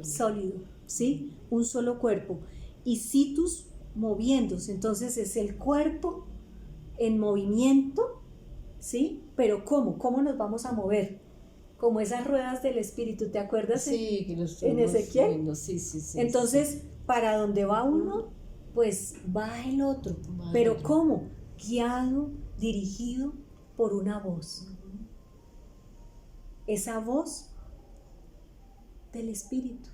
sólido, ¿sí? Un solo cuerpo. Y situs, moviéndose, entonces es el cuerpo en movimiento, ¿sí? Pero ¿cómo? ¿Cómo nos vamos a mover? Como esas ruedas del Espíritu, ¿te acuerdas?
Sí, que nos
en Ezequiel.
viendo. Sí, sí, sí.
Entonces, para donde va uno, pues va el otro.
Va el
Pero
otro.
¿cómo? Guiado, dirigido por una voz. Esa voz del Espíritu.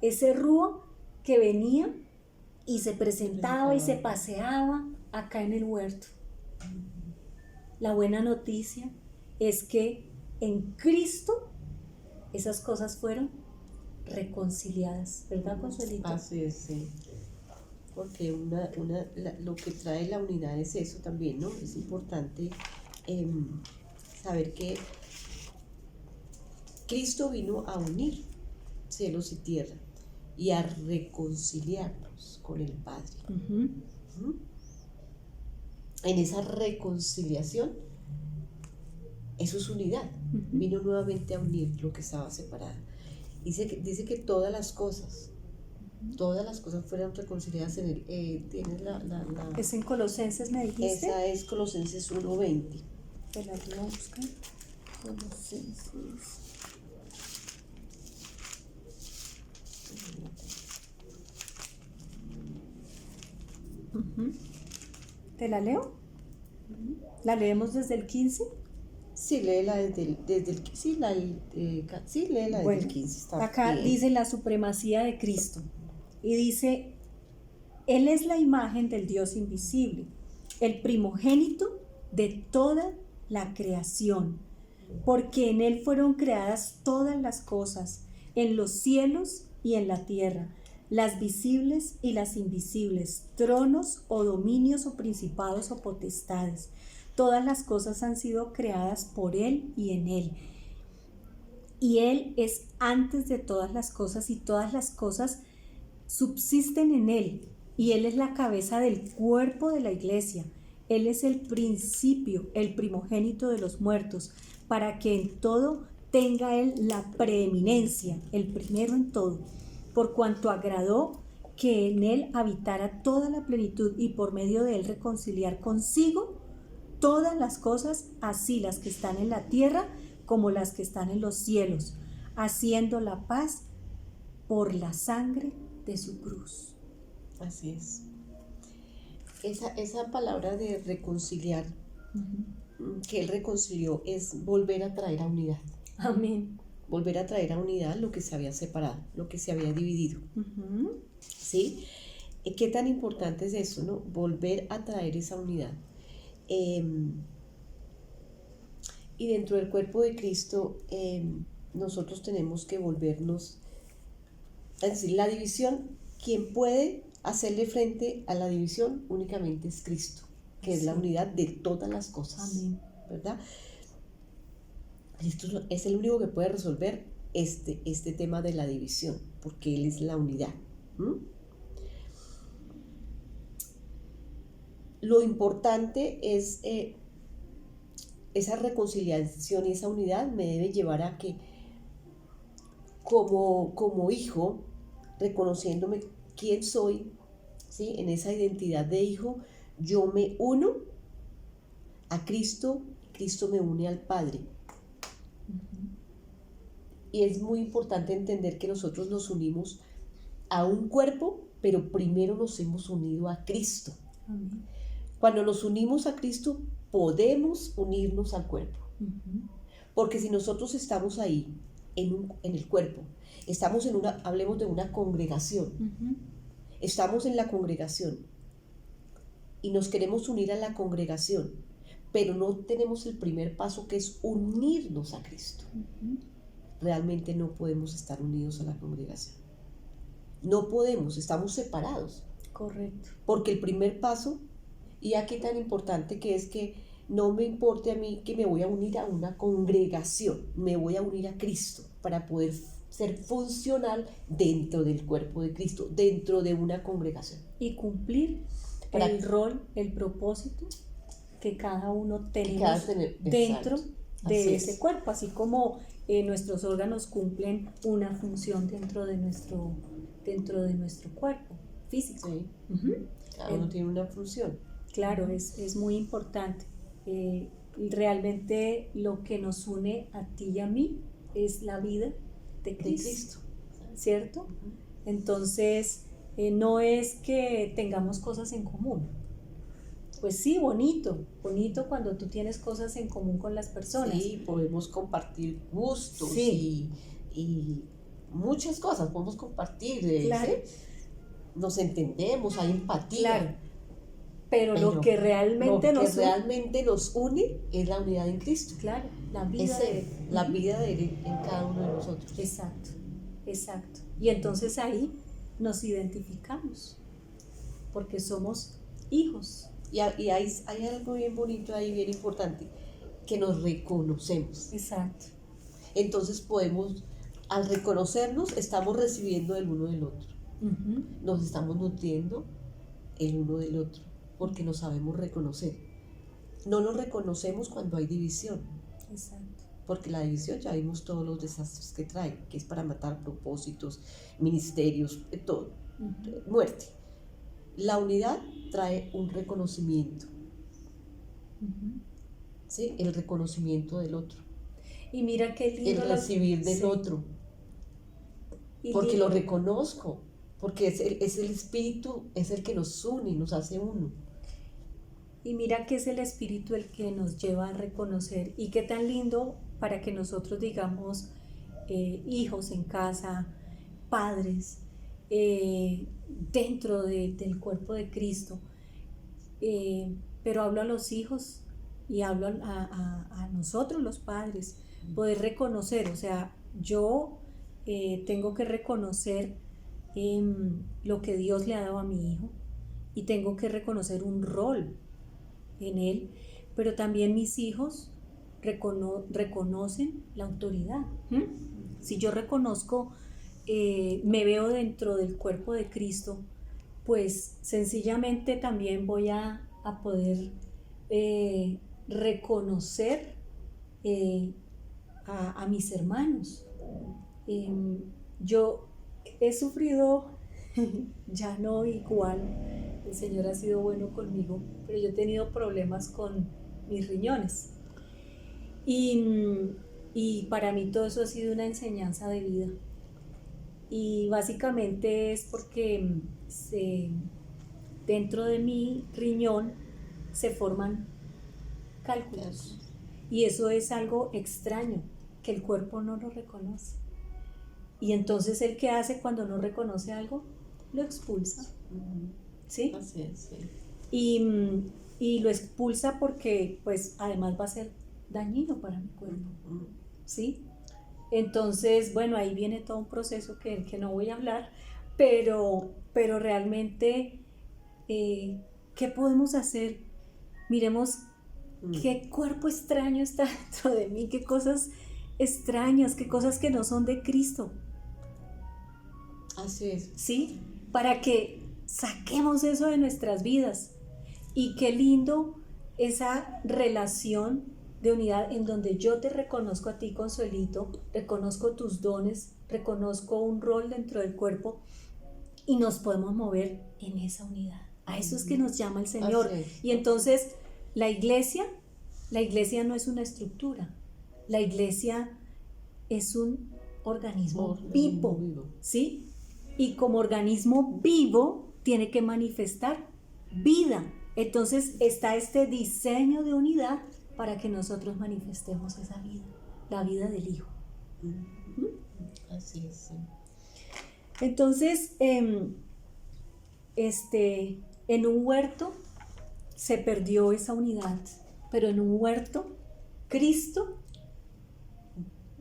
Ese rúa que venía y se presentaba y se paseaba acá en el huerto. La buena noticia es que en Cristo esas cosas fueron reconciliadas, ¿verdad, Consuelito?
Así es, sí. Porque lo que trae la unidad es eso también, ¿no? Es importante saber que Cristo vino a unir cielos y tierra y a reconciliarnos con el Padre.
Ujú.
¿Mm? En esa reconciliación, eso es unidad.
Ujú.
Vino nuevamente a unir lo que estaba separado. Dice que todas las cosas fueron reconciliadas en él. Tienes la
Es en Colosenses, me dijiste.
esa es Colosenses 1:20.
Te la voy a buscar. Colosenses. Ujú. ¿Te la leo? ¿La leemos desde el 15?
Sí, léela desde el sí, léela desde
Bueno,
el 15. Está
acá
bien.
dice la supremacía de Cristo y dice, Él es la imagen del Dios invisible, el primogénito de toda la creación, porque en Él fueron creadas todas las cosas, en los cielos y en la tierra, las visibles y las invisibles, tronos o dominios o principados o potestades. Todas las cosas han sido creadas por Él y en Él. Y Él es antes de todas las cosas y todas las cosas subsisten en Él. Y Él es la cabeza del cuerpo de la iglesia. Él es el principio, el primogénito de los muertos, para que en todo tenga Él la preeminencia, el primero en todo, por cuanto agradó que en Él habitara toda la plenitud y por medio de Él reconciliar consigo todas las cosas, así las que están en la tierra como las que están en los cielos, haciendo la paz por la sangre de su cruz.
Así es. Esa palabra de reconciliar, que Él reconcilió, es volver a traer a unidad.
Amén.
Volver a traer a unidad lo que se había separado, lo que se había dividido. ¿Sí? ¿Qué tan importante es eso, no? Volver a traer esa unidad. Y dentro del cuerpo de Cristo, nosotros tenemos que volvernos, es decir, la división, quien puede hacerle frente a la división únicamente es Cristo, que es la unidad de todas las cosas.
Amén.
¿Verdad? Cristo es el único que puede resolver este tema de la división, porque Él es la unidad. Lo importante es esa reconciliación y esa unidad me debe llevar a que como hijo, reconociéndome quién soy, ¿sí? En esa identidad de hijo, yo me uno a Cristo, Cristo me une al Padre. Y es muy importante entender que nosotros nos unimos a un cuerpo, pero primero nos hemos unido a Cristo.
Amén.
Cuando nos unimos a Cristo, podemos unirnos al cuerpo. Porque si nosotros estamos ahí, en el cuerpo, estamos hablemos de una congregación, estamos en la congregación y nos queremos unir a la congregación, pero no tenemos el primer paso, que es unirnos a Cristo. Realmente no podemos estar unidos a la congregación. No podemos, estamos separados.
Correcto.
Porque el primer paso, y aquí tan importante que es que no me importe a mí que me voy a unir a una congregación, me voy a unir a Cristo para poder ser funcional dentro del cuerpo de Cristo, dentro de una congregación.
Y cumplir el rol, el propósito que cada uno tenemos dentro de ese cuerpo, así como nuestros órganos cumplen una función dentro de nuestro cuerpo físico.
Sí. Cada uno tiene una función.
Claro, es muy importante. Realmente lo que nos une a ti y a mí es la vida de Cristo, ¿cierto? Entonces, no es que tengamos cosas en común. Pues sí, bonito cuando tú tienes cosas en común con las personas.
Sí, podemos compartir gustos,
sí,
y muchas cosas podemos compartir.
Claro.
¿Sí? Nos entendemos, hay empatía.
Claro. Pero lo que realmente
nos une es la unidad en Cristo.
Claro, la vida
de Él en cada uno de nosotros.
Exacto. Y entonces ahí nos identificamos, porque somos hijos.
Y hay algo bien bonito ahí, bien importante, que nos reconocemos.
Exacto.
Entonces podemos, al reconocernos, estamos recibiendo el uno del otro. Nos estamos nutriendo el uno del otro, porque nos sabemos reconocer. No nos reconocemos cuando hay división.
Exacto.
Porque la división ya vimos todos los desastres que trae, que es para matar propósitos, ministerios, todo, muerte. La unidad trae un reconocimiento, ¿sí? El reconocimiento del otro.
Y mira qué lindo.
El recibir del otro. Porque lo reconozco, porque es el Espíritu, es el que nos une y nos hace uno.
Y mira que es el Espíritu el que nos lleva a reconocer. Y qué tan lindo para que nosotros digamos hijos en casa, padres, dentro del cuerpo de Cristo. Pero hablo a los hijos y hablo a nosotros los padres, poder reconocer, o sea, yo tengo que reconocer lo que Dios le ha dado a mi hijo y tengo que reconocer un rol en él, pero también mis hijos reconocen la autoridad. Si yo reconozco, me veo dentro del cuerpo de Cristo, pues sencillamente también voy a poder reconocer a mis hermanos. Yo he sufrido, ya no igual, el Señor ha sido bueno conmigo, pero yo he tenido problemas con mis riñones. Y para mí todo eso ha sido una enseñanza de vida. Y básicamente es porque dentro de mi riñón se forman cálculos. Y eso es algo extraño, que el cuerpo no lo reconoce. Y entonces, ¿el qué hace cuando no reconoce algo? Lo expulsa. ¿Sí?
Así es, sí.
Y lo expulsa porque, pues, además va a ser dañino para mi cuerpo. ¿Sí? Entonces, bueno, ahí viene todo un proceso que no voy a hablar, pero realmente, ¿qué podemos hacer? Miremos qué cuerpo extraño está dentro de mí, qué cosas extrañas, qué cosas que no son de Cristo.
Así es.
¿Sí? Para que saquemos eso de nuestras vidas. Y qué lindo esa relación de unidad en donde yo te reconozco a ti, Consuelito, reconozco tus dones, reconozco un rol dentro del cuerpo y nos podemos mover en esa unidad. A eso es que nos llama el Señor. Y entonces la iglesia no es una estructura, la iglesia es un organismo vivo, ¿sí? Y como organismo vivo tiene que manifestar vida Entonces está este diseño de unidad para que nosotros manifestemos esa vida, la vida del Hijo.
Así es, sí.
Entonces, en un huerto se perdió esa unidad, pero en un huerto Cristo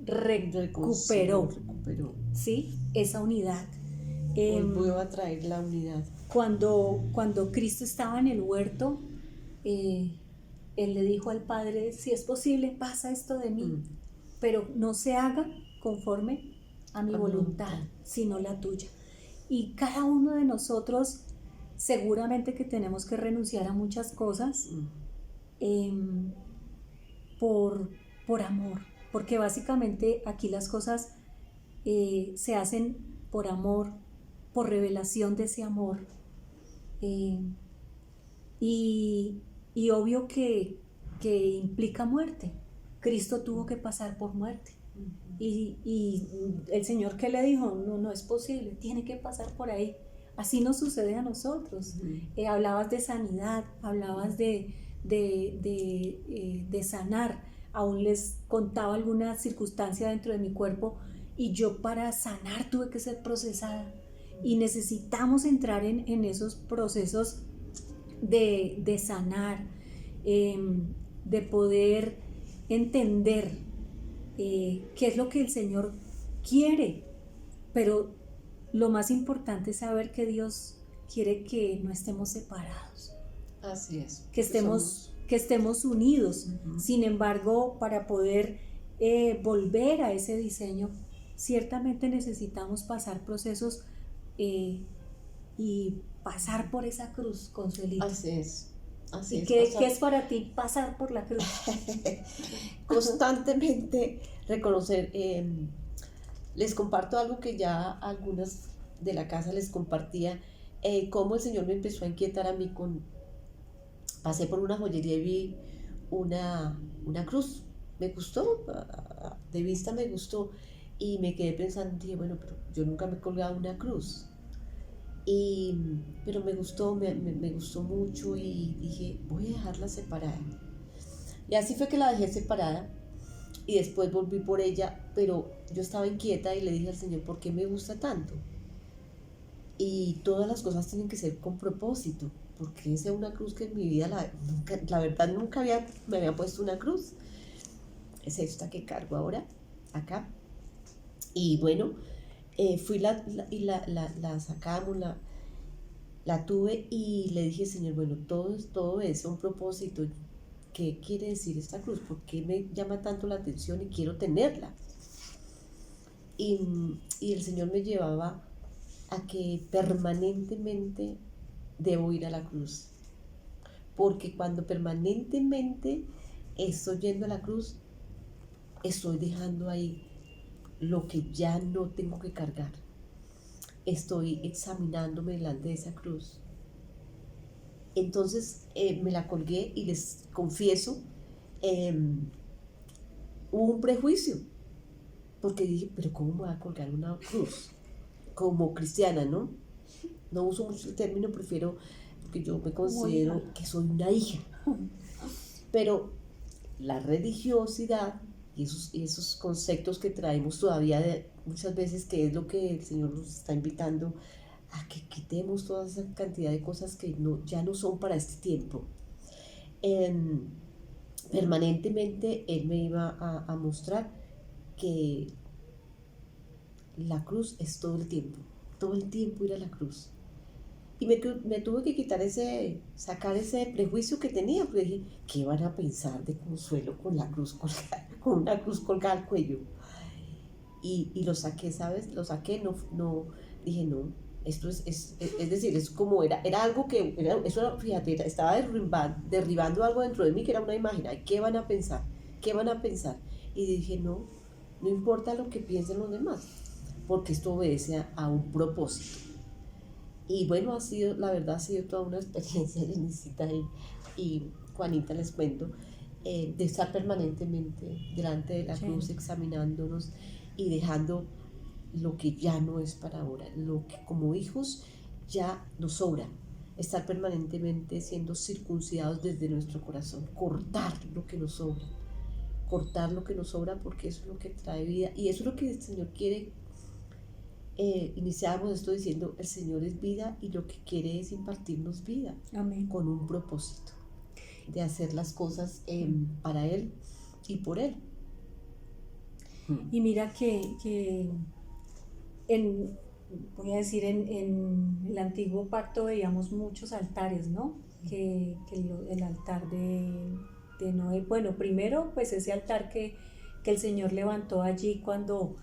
recuperó, ¿sí? Esa unidad.
Volvió a traer la unidad.
Cuando Cristo estaba en el huerto, Él le dijo al Padre, si es posible, pasa esto de mí, pero no se haga conforme a mi voluntad, sino la tuya. Y cada uno de nosotros seguramente que tenemos que renunciar a muchas cosas por amor, porque básicamente aquí las cosas se hacen por amor, por revelación de ese amor, y obvio que implica muerte. Cristo tuvo que pasar por muerte. Y el Señor, ¿qué le dijo? No es posible, tiene que pasar por ahí. Así nos sucede a nosotros. Hablabas de sanidad, hablabas de sanar. Aún les contaba alguna circunstancia dentro de mi cuerpo y yo para sanar tuve que ser procesada. Y necesitamos entrar en esos procesos de sanar, de poder entender qué es lo que el Señor quiere, pero lo más importante es saber que Dios quiere que no estemos separados.
Así es.
Que estemos unidos. Sin embargo, para poder volver a ese diseño, ciertamente necesitamos pasar procesos y pasar por esa cruz, Consuelito.
Así es. Así es.
¿Qué es para ti pasar por la cruz?
Constantemente reconocer. Les comparto algo que ya algunas de la casa les compartía, cómo el Señor me empezó a inquietar a mí pasé por una joyería y vi una cruz. Me gustó, de vista me gustó, y me quedé pensando, dije, bueno, pero yo nunca me he colgado una cruz. Pero me gustó mucho y dije, voy a dejarla separada. Y así fue que la dejé separada y después volví por ella, pero yo estaba inquieta y le dije al Señor, ¿por qué me gusta tanto? Y todas las cosas tienen que ser con propósito, porque esa es una cruz que en mi vida, la verdad, nunca me había puesto una cruz. Es esta que cargo ahora, acá. Y bueno, fui y la sacamos, la tuve y le dije, Señor, bueno, todo es un propósito. ¿Qué quiere decir esta cruz? ¿Por qué me llama tanto la atención y quiero tenerla? Y el Señor me llevaba a que permanentemente debo ir a la cruz. Porque cuando permanentemente estoy yendo a la cruz, estoy dejando ahí lo que ya no tengo que cargar. Estoy examinándome delante de esa cruz. Entonces me la colgué y les confieso, hubo un prejuicio, porque dije, pero ¿cómo me voy a colgar una cruz? Como cristiana, ¿no? No uso mucho el término, prefiero, porque yo me considero que soy una hija. Pero la religiosidad y esos conceptos que traemos todavía muchas veces, que es lo que el Señor nos está invitando a que quitemos toda esa cantidad de cosas que ya no son para este tiempo. Permanentemente Él me iba a mostrar que la cruz es todo el tiempo ir a la cruz. Y me tuve que sacar ese prejuicio que tenía, porque dije, ¿qué van a pensar de Consuelo con la cruz colgada, con una cruz colgada al cuello? Y lo saqué, ¿sabes? Dije, no, esto es decir, es como era algo que, fíjate, estaba derribando algo dentro de mí que era una imagen. Ay, ¿qué van a pensar? ¿Qué van a pensar? Y dije, no importa lo que piensen los demás, porque esto obedece a un propósito. Y bueno, la verdad ha sido toda una experiencia, Lenisita y Juanita, les cuento, de estar permanentemente delante de la cruz, examinándonos y dejando lo que ya no es para ahora, lo que como hijos ya nos sobra, estar permanentemente siendo circuncidados desde nuestro corazón, cortar lo que nos sobra, cortar lo que nos sobra, porque eso es lo que trae vida y eso es lo que el Señor quiere. Iniciamos esto diciendo: el Señor es vida y lo que quiere es impartirnos vida.
Amén.
Con un propósito de hacer las cosas para Él y por Él.
Y mira que voy a decir, en el antiguo pacto veíamos muchos altares, ¿no? El altar de Noé, bueno, primero pues ese altar que el Señor levantó allí cuando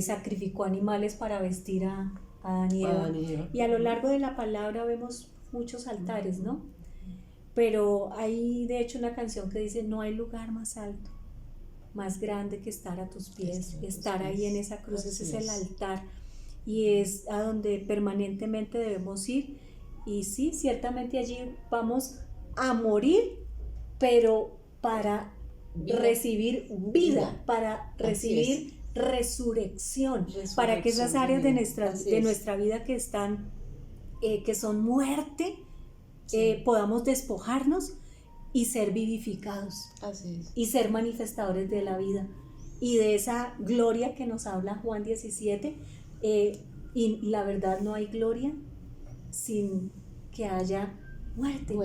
sacrificó animales para vestir a Adán y Eva. Y a lo largo de la palabra vemos muchos altares, ¿no? Pero hay de hecho una canción que dice: no hay lugar más alto, más grande que estar a tus pies, estar ahí en esa cruz. Ese es el altar y es a donde permanentemente debemos ir. Y sí, ciertamente allí vamos a morir, pero para recibir vida, para recibir resurrección, para que esas áreas de nuestra vida que están, que son muerte, podamos despojarnos y ser vivificados.
Así es.
Y ser manifestadores de la vida y de esa gloria que nos habla Juan 17. Y la verdad, no hay gloria sin que haya muerte.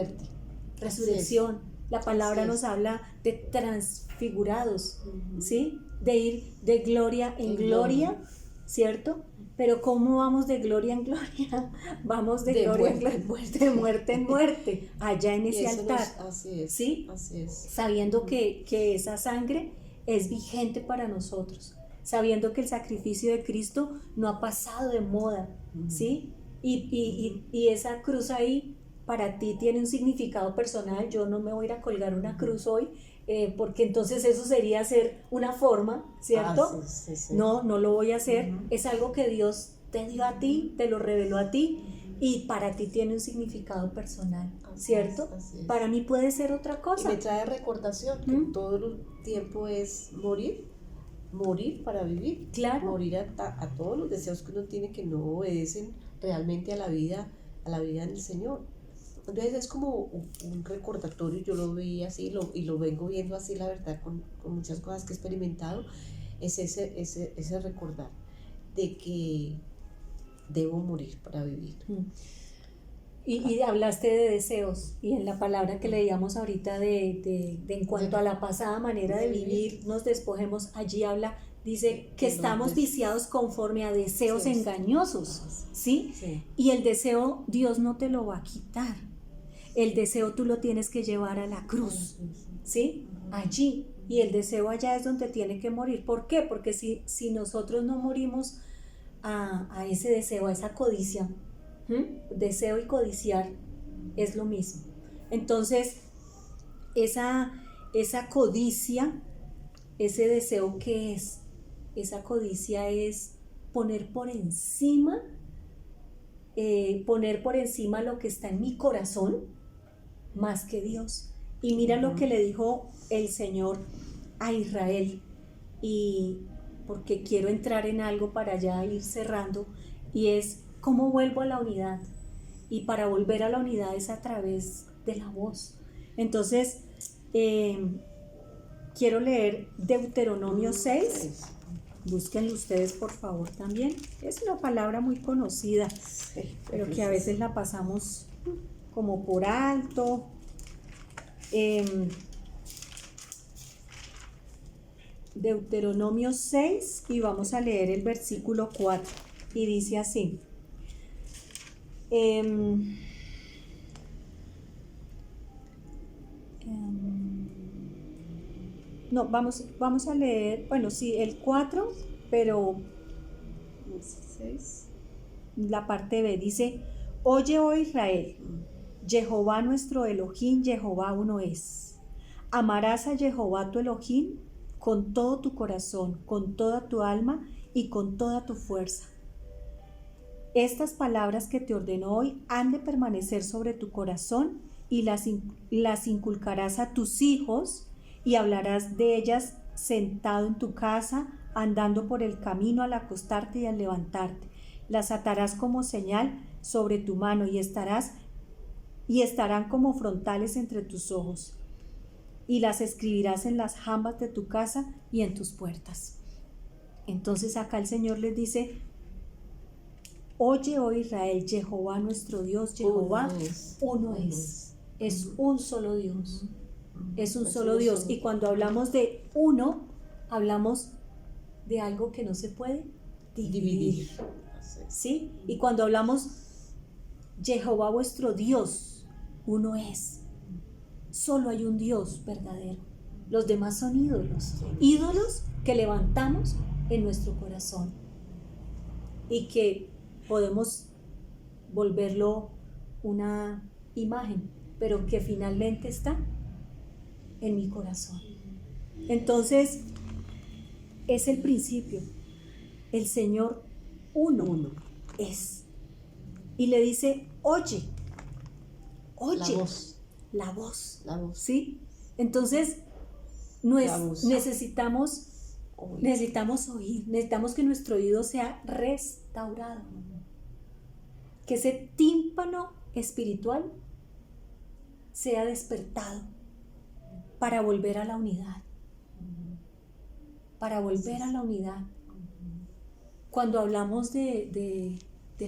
Resurrección. La palabra nos habla de transfigurados, ¿sí? De ir de gloria en gloria, ¿cierto? Pero ¿cómo vamos de gloria en gloria? Vamos de gloria en muerte, de muerte en muerte, allá en ese altar.
Así es,
¿sí?
Así es.
Sabiendo que esa sangre es vigente para nosotros, sabiendo que el sacrificio de Cristo no ha pasado de moda, ¿sí? Y esa cruz ahí para ti tiene un significado personal. Yo no me voy a ir a colgar una cruz hoy, porque entonces eso sería hacer una forma, ¿cierto?
Sí.
No lo voy a hacer. Es algo que Dios te dio a ti, te lo reveló a ti, y para ti tiene un significado personal, ¿cierto?
Así es.
Para mí puede ser otra cosa.
Y me trae recordación que todo el tiempo es morir para vivir.
Claro.
Morir a todos los deseos que uno tiene que no obedecen realmente a la vida en el Señor. Entonces es como un recordatorio. Yo lo vi así y lo vengo viendo así, la verdad, con muchas cosas que he experimentado. Es ese recordar de que debo morir para vivir.
Y hablaste de deseos, y en la palabra que leíamos ahorita de en cuanto a la pasada manera de vivir, nos despojemos, allí dice que estamos viciados conforme a deseos engañosos, ¿sí? Y el deseo Dios no te lo va a quitar. El deseo tú lo tienes que llevar a la cruz, ¿sí? Allí. Y el deseo allá es donde tiene que morir. ¿Por qué? Porque si nosotros no morimos a ese deseo, a esa codicia, deseo y codiciar es lo mismo. Entonces, esa codicia, ese deseo, ¿qué es? Esa codicia es poner por encima lo que está en mi corazón más que Dios. Y mira lo que le dijo el Señor a Israel, y porque quiero entrar en algo para ya ir cerrando, y es cómo vuelvo a la unidad. Y para volver a la unidad es a través de la voz. Entonces, quiero leer Deuteronomio 6. Búsquenlo ustedes, por favor, también. Es una palabra muy conocida, pero que a veces la pasamos como por alto. Deuteronomio 6, y vamos a leer el versículo 4, y dice así. No, vamos a leer, bueno, sí, el 4, pero 6, la parte B dice: Oye, oh Israel, Jehová nuestro Elohim, Jehová uno es. Amarás a Jehová tu Elohim con todo tu corazón, con toda tu alma y con toda tu fuerza. Estas palabras que te ordeno hoy han de permanecer sobre tu corazón, y las inculcarás a tus hijos, y hablarás de ellas sentado en tu casa, andando por el camino, al acostarte y al levantarte. Las atarás como señal sobre tu mano, y estarás y estarán como frontales entre tus ojos, y las escribirás en las jambas de tu casa y en tus puertas. Entonces acá el Señor les dice: oye, oh Israel, Jehová nuestro Dios, Jehová uno es un solo Dios, es un solo Dios. Y cuando hablamos de uno, hablamos de algo que no se puede dividir. ¿Sí? Y cuando hablamos Jehová vuestro Dios, uno es. Solo hay un Dios verdadero. Los demás son ídolos. Ídolos que levantamos en nuestro corazón y que podemos volverlo una imagen, pero que finalmente está en mi corazón. Entonces, es el principio. El Señor uno es. Y le dice: oye, la voz, ¿sí? Entonces, necesitamos oír, necesitamos que nuestro oído sea restaurado, que ese tímpano espiritual sea despertado para volver a la unidad, Cuando hablamos de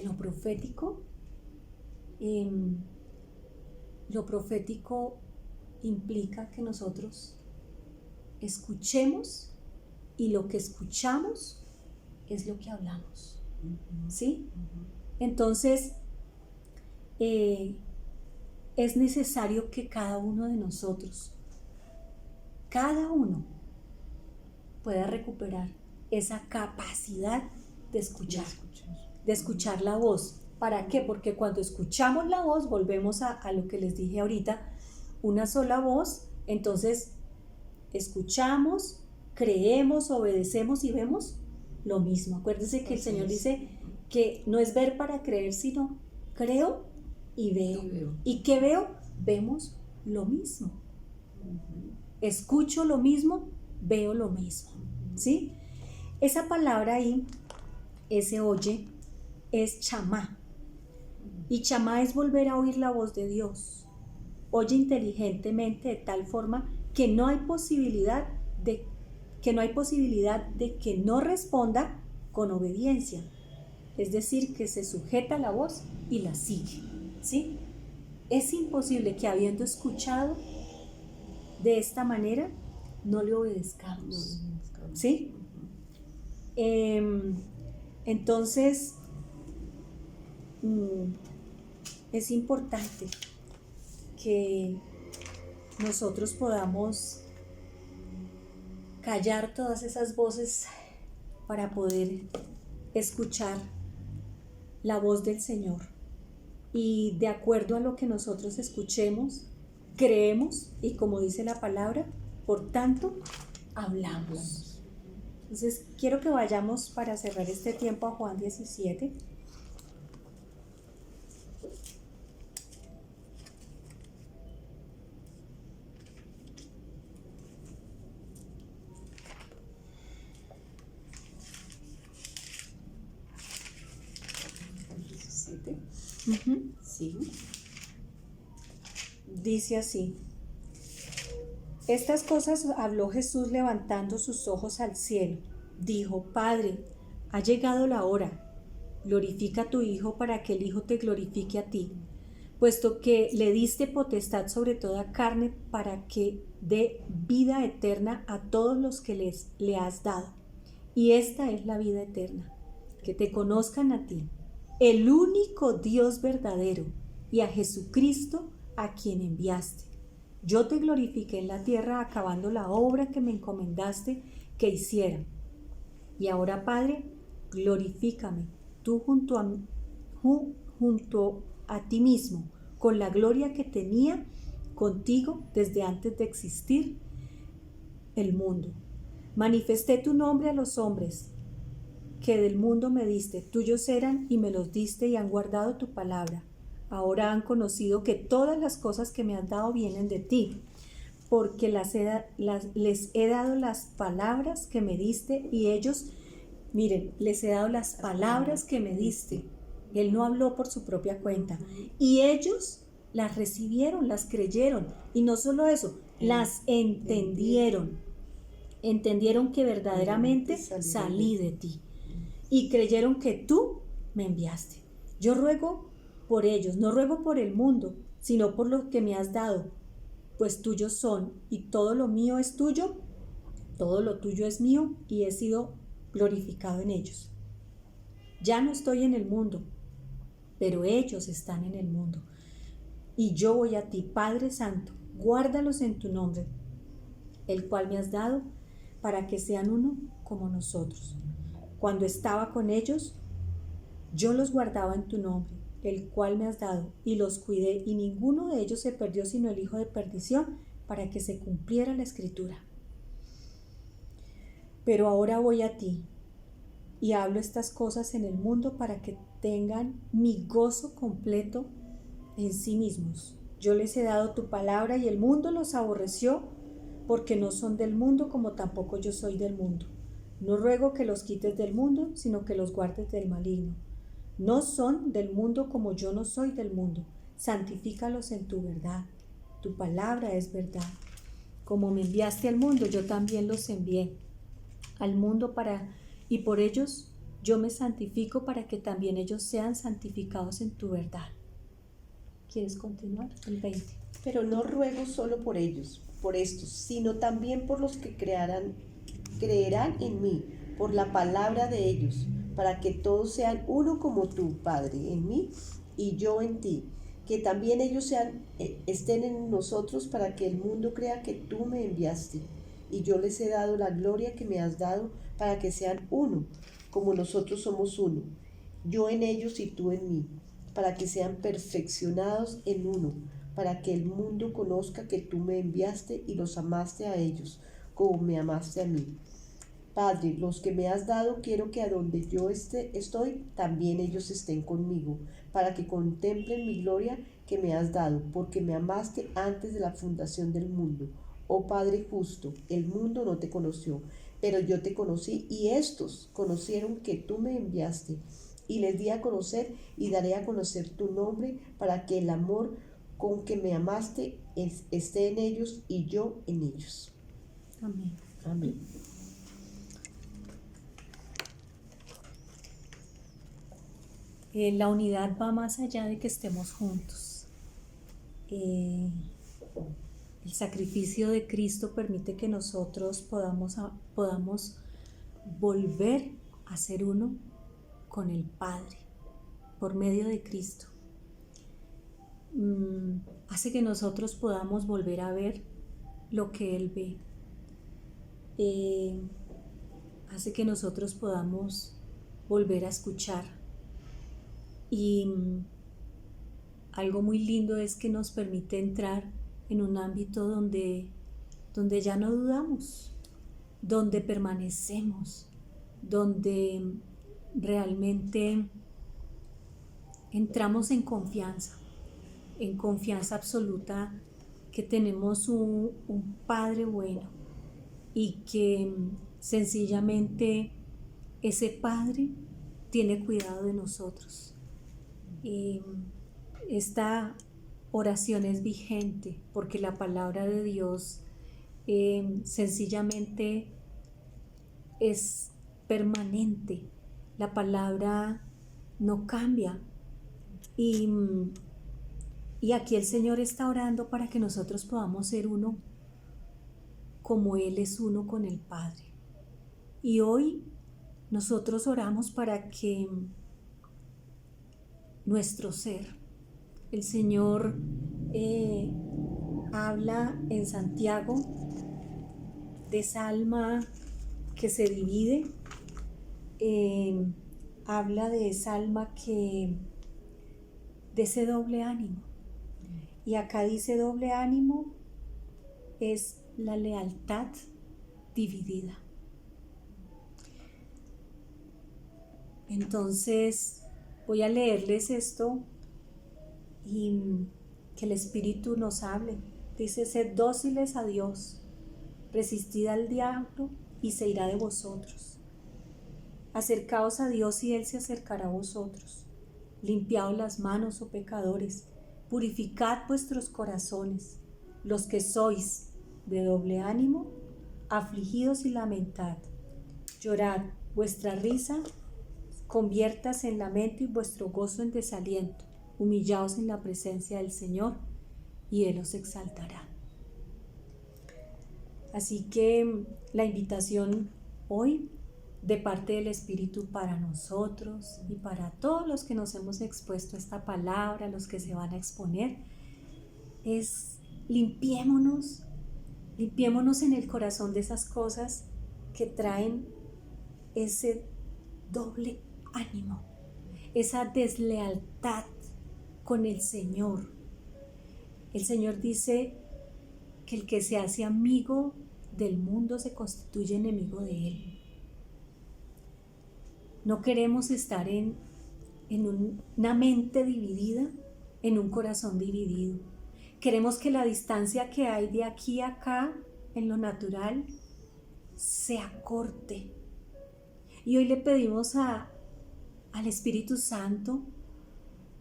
lo profético, lo profético implica que nosotros escuchemos, y lo que escuchamos es lo que hablamos, ¿sí? Entonces, es necesario que cada uno de nosotros, pueda recuperar esa capacidad de escuchar la voz. ¿Para qué? Porque cuando escuchamos la voz, volvemos a lo que les dije ahorita, una sola voz. Entonces escuchamos, creemos, obedecemos y vemos lo mismo. Acuérdense que el Señor dice que no es ver para creer, sino creo y veo. ¿Y qué veo? Vemos lo mismo. Escucho lo mismo, veo lo mismo, ¿sí? Esa palabra ahí, ese oye, es chamá. Y chamá es volver a oír la voz de Dios. Oye inteligentemente, de tal forma que no hay posibilidad de que no responda con obediencia. Es decir, que se sujeta a la voz y la sigue, ¿sí? Es imposible que, habiendo escuchado de esta manera, no le obedezcamos, ¿sí? Entonces, es importante que nosotros podamos callar todas esas voces para poder escuchar la voz del Señor. Y de acuerdo a lo que nosotros escuchemos, creemos, y como dice la palabra, por tanto, hablamos. Entonces, quiero que vayamos, para cerrar este tiempo, a Juan 17.
Sí.
Dice así: estas cosas habló Jesús levantando sus ojos al cielo. Dijo: Padre, ha llegado la hora. Glorifica a tu Hijo para que el Hijo te glorifique a ti, puesto que le diste potestad sobre toda carne para que dé vida eterna a todos los que le has dado. Y esta es la vida eterna, que te conozcan a ti, el único Dios verdadero, y a Jesucristo, a quien enviaste. Yo te glorifiqué en la tierra, acabando la obra que me encomendaste que hiciera. Y ahora, Padre, glorifícame tú junto a ti mismo, con la gloria que tenía contigo desde antes de existir el mundo. Manifesté tu nombre a los hombres que del mundo me diste, tuyos eran y me los diste, y han guardado tu palabra. Ahora han conocido que todas las cosas que me has dado vienen de ti, porque les he dado las palabras que me diste, y ellos, miren, les he dado las palabras que me diste. Él no habló por su propia cuenta. Y ellos las recibieron, las creyeron. Y no solo eso, las entendieron. Entendieron que verdaderamente salí de ti. Y creyeron que tú me enviaste. Yo ruego por ellos, no ruego por el mundo, sino por lo que me has dado, pues tuyos son, y todo lo mío es tuyo, todo lo tuyo es mío, y he sido glorificado en ellos. Ya no estoy en el mundo, pero ellos están en el mundo. Y yo voy a ti, Padre Santo, guárdalos en tu nombre, el cual me has dado, para que sean uno como nosotros. Cuando estaba con ellos, yo los guardaba en tu nombre, el cual me has dado, y los cuidé, y ninguno de ellos se perdió sino el hijo de perdición, para que se cumpliera la escritura. Pero ahora voy a ti, y hablo estas cosas en el mundo para que tengan mi gozo completo en sí mismos. Yo les he dado tu palabra, y el mundo los aborreció, porque no son del mundo, como tampoco yo soy del mundo. No ruego que los quites del mundo, sino que los guardes del maligno. No son del mundo como yo no soy del mundo. Santifícalos en tu verdad. Tu palabra es verdad. Como me enviaste al mundo, yo también los envié al mundo y por ellos yo me santifico, para que también ellos sean santificados en tu verdad. ¿Quieres continuar? El 20.
Pero no ruego solo por ellos, por estos, sino también por los que creerán en mí, por la palabra de ellos, para que todos sean uno como tú, Padre, en mí y yo en ti, que también ellos estén en nosotros, para que el mundo crea que tú me enviaste. Y yo les he dado la gloria que me has dado, para que sean uno, como nosotros somos uno, yo en ellos y tú en mí, para que sean perfeccionados en uno, para que el mundo conozca que tú me enviaste y los amaste a ellos, como me amaste a mí. Padre, los que me has dado, quiero que a donde yo estoy, también ellos estén conmigo, para que contemplen mi gloria que me has dado, porque me amaste antes de la fundación del mundo. Oh Padre justo, el mundo no te conoció, pero yo te conocí, y estos conocieron que tú me enviaste, y les di a conocer y daré a conocer tu nombre, para que el amor con que me amaste esté en ellos y yo en ellos.
Amén.
Amén.
La unidad va más allá de que estemos juntos. El sacrificio de Cristo permite que nosotros podamos volver a ser uno con el Padre por medio de Cristo. Hace que nosotros podamos volver a ver lo que Él ve. Hace que nosotros podamos volver a escuchar. Y algo muy lindo es que nos permite entrar en un ámbito donde ya no dudamos, donde permanecemos, donde realmente entramos en confianza absoluta, que tenemos un Padre bueno, y que sencillamente ese Padre tiene cuidado de nosotros. Esta oración es vigente porque la palabra de Dios sencillamente es permanente. La palabra no cambia, y aquí el Señor está orando para que nosotros podamos ser uno como Él es uno con el Padre. Y hoy nosotros oramos para que nuestro ser, el Señor habla en Santiago de esa alma que se divide, habla de esa alma de ese doble ánimo. Y acá dice doble ánimo es la lealtad dividida. Entonces voy a leerles esto y que el Espíritu nos hable. Dice: sed dóciles a Dios, resistid al diablo y se irá de vosotros. Acercaos a Dios y Él se acercará a vosotros. Limpiaos las manos, oh pecadores, Purificad vuestros corazones, los que sois de doble ánimo, afligidos y lamentad. Llorad, vuestra risa conviértase en lamento y vuestro gozo en desaliento. Humillaos en la presencia del Señor y Él os exaltará. Así que la invitación hoy de parte del Espíritu para nosotros y para todos los que nos hemos expuesto a esta palabra, los que se van a exponer, es limpiémonos en el corazón de esas cosas que traen ese doble ánimo, esa deslealtad con el Señor. El Señor dice que el que se hace amigo del mundo se constituye enemigo de él. No queremos estar en una mente dividida, en un corazón dividido. Queremos que la distancia que hay de aquí a acá en lo natural se acorte. Y hoy le pedimos al Espíritu Santo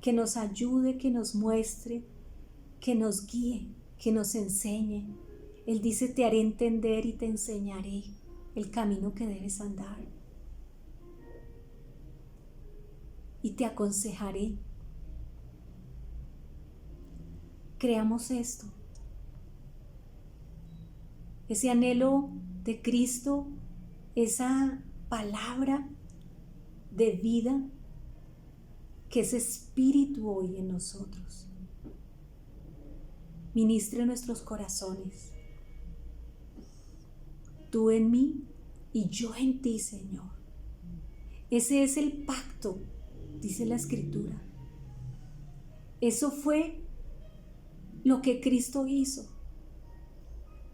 que nos ayude, que nos muestre, que nos guíe, que nos enseñe. Él dice: te haré entender y te enseñaré el camino que debes andar. Y te aconsejaré. Creamos esto. Ese anhelo de Cristo, esa palabra de vida que es espíritu hoy en nosotros. Ministre nuestros corazones. Tú en mí y yo en ti, Señor. Ese es el pacto, dice la Escritura. Eso fue lo que Cristo hizo,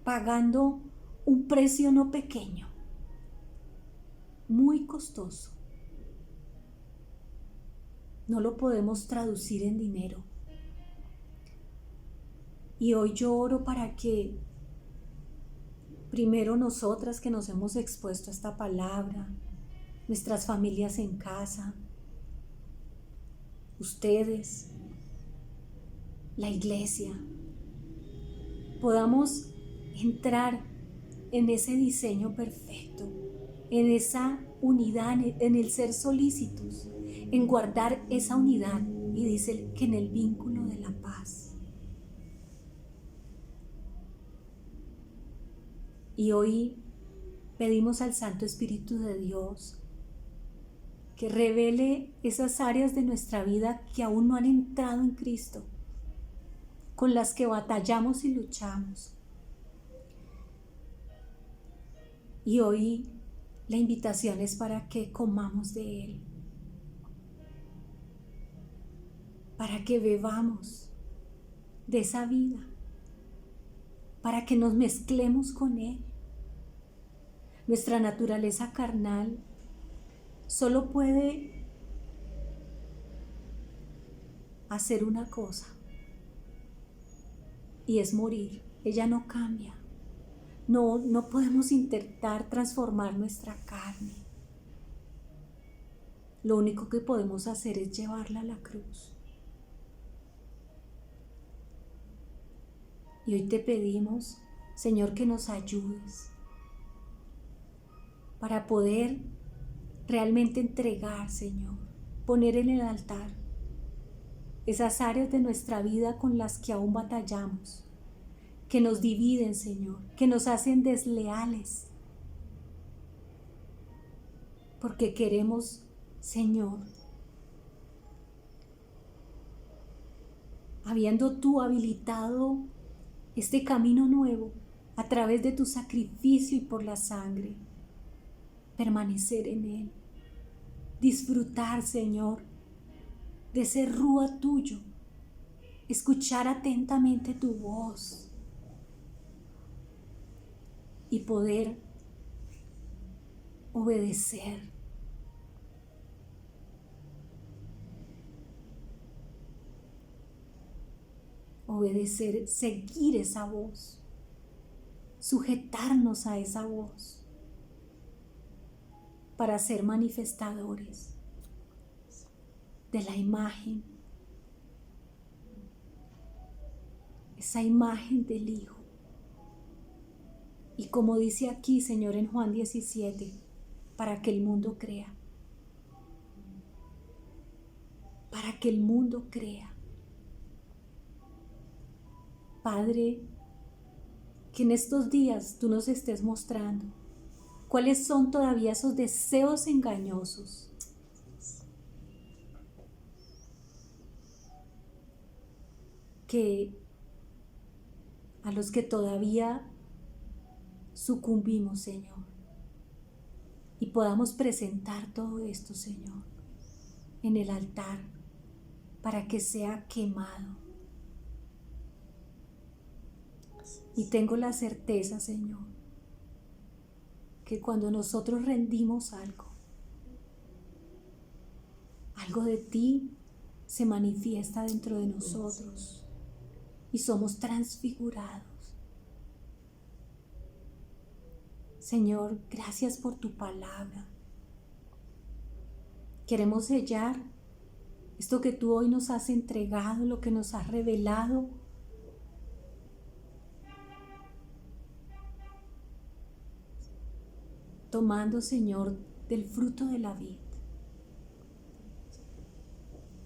pagando un precio no pequeño, muy costoso. No lo podemos traducir en dinero. Y hoy yo oro para que primero nosotras que nos hemos expuesto a esta palabra, nuestras familias en casa, ustedes, la iglesia, podamos entrar en ese diseño perfecto, en esa unidad, en el ser solícitos, en guardar esa unidad, y dice que en el vínculo de la paz. Y hoy pedimos al Santo Espíritu de Dios que revele esas áreas de nuestra vida que aún no han entrado en Cristo, con las que batallamos y luchamos. Y hoy la invitación es para que comamos de Él, para que bebamos de esa vida, para que nos mezclemos con Él. Nuestra naturaleza carnal solo puede hacer una cosa, y es morir. Ella no cambia. No podemos intentar transformar nuestra carne. Lo único que podemos hacer es llevarla a la cruz. Y hoy te pedimos, Señor, que nos ayudes para poder realmente entregar, Señor, poner en el altar esas áreas de nuestra vida con las que aún batallamos, que nos dividen, Señor, que nos hacen desleales, porque queremos, Señor, habiendo tú habilitado este camino nuevo a través de tu sacrificio y por la sangre, permanecer en Él, disfrutar, Señor, de ser rúa tuyo, escuchar atentamente tu voz y poder obedecer. Obedecer, seguir esa voz, sujetarnos a esa voz para ser manifestadores de la imagen esa imagen del Hijo. Y como dice aquí, Señor, en Juan 17, para que el mundo crea. Para que el mundo crea. Padre, que en estos días tú nos estés mostrando cuáles son todavía esos deseos engañosos a los que todavía sucumbimos, Señor, y podamos presentar todo esto, Señor, en el altar para que sea quemado. Y tengo la certeza, Señor, que cuando nosotros rendimos algo de ti se manifiesta dentro de nosotros y somos transfigurados. Señor, gracias por tu palabra. Queremos sellar esto que tú hoy nos has entregado, lo que nos has revelado. Tomando, Señor, del fruto de la vid.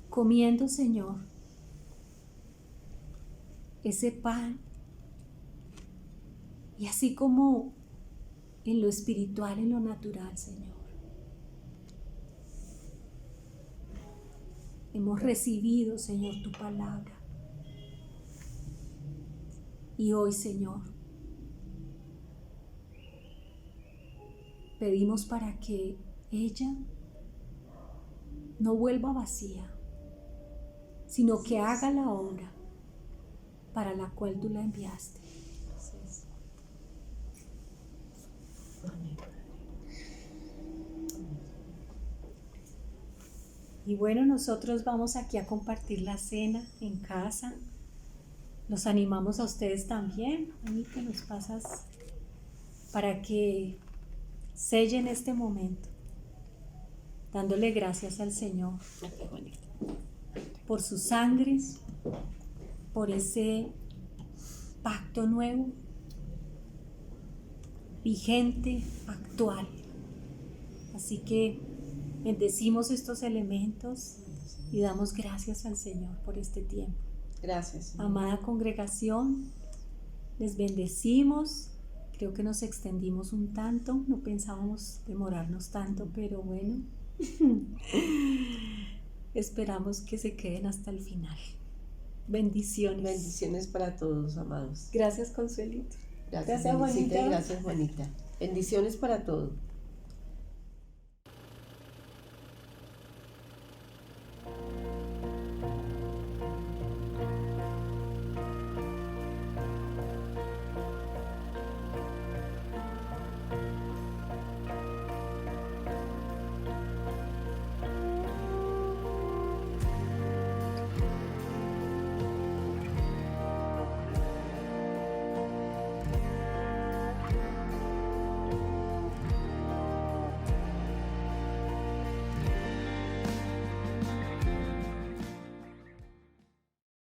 Comiendo, Señor, ese pan. Y así como en lo espiritual, en lo natural, Señor. Hemos recibido, Señor, tu palabra. Y hoy, Señor, pedimos para que ella no vuelva vacía, sino que haga la obra para la cual tú la enviaste. Y bueno, nosotros vamos aquí a compartir la cena en casa. Los animamos a ustedes también. Anita, nos pasas para que sellen este momento, dándole gracias al Señor por su sangre, por ese pacto nuevo, vigente, actual. Así que bendecimos estos elementos y damos gracias al Señor por este tiempo.
Gracias, Señor.
Amada congregación, les bendecimos. Creo que nos extendimos un tanto, no pensábamos demorarnos tanto, pero bueno, esperamos que se queden hasta el final. Bendiciones.
Bendiciones para todos, amados.
Gracias, Consuelito.
Gracias,
Juanita.
Juanita. Bendiciones para todos.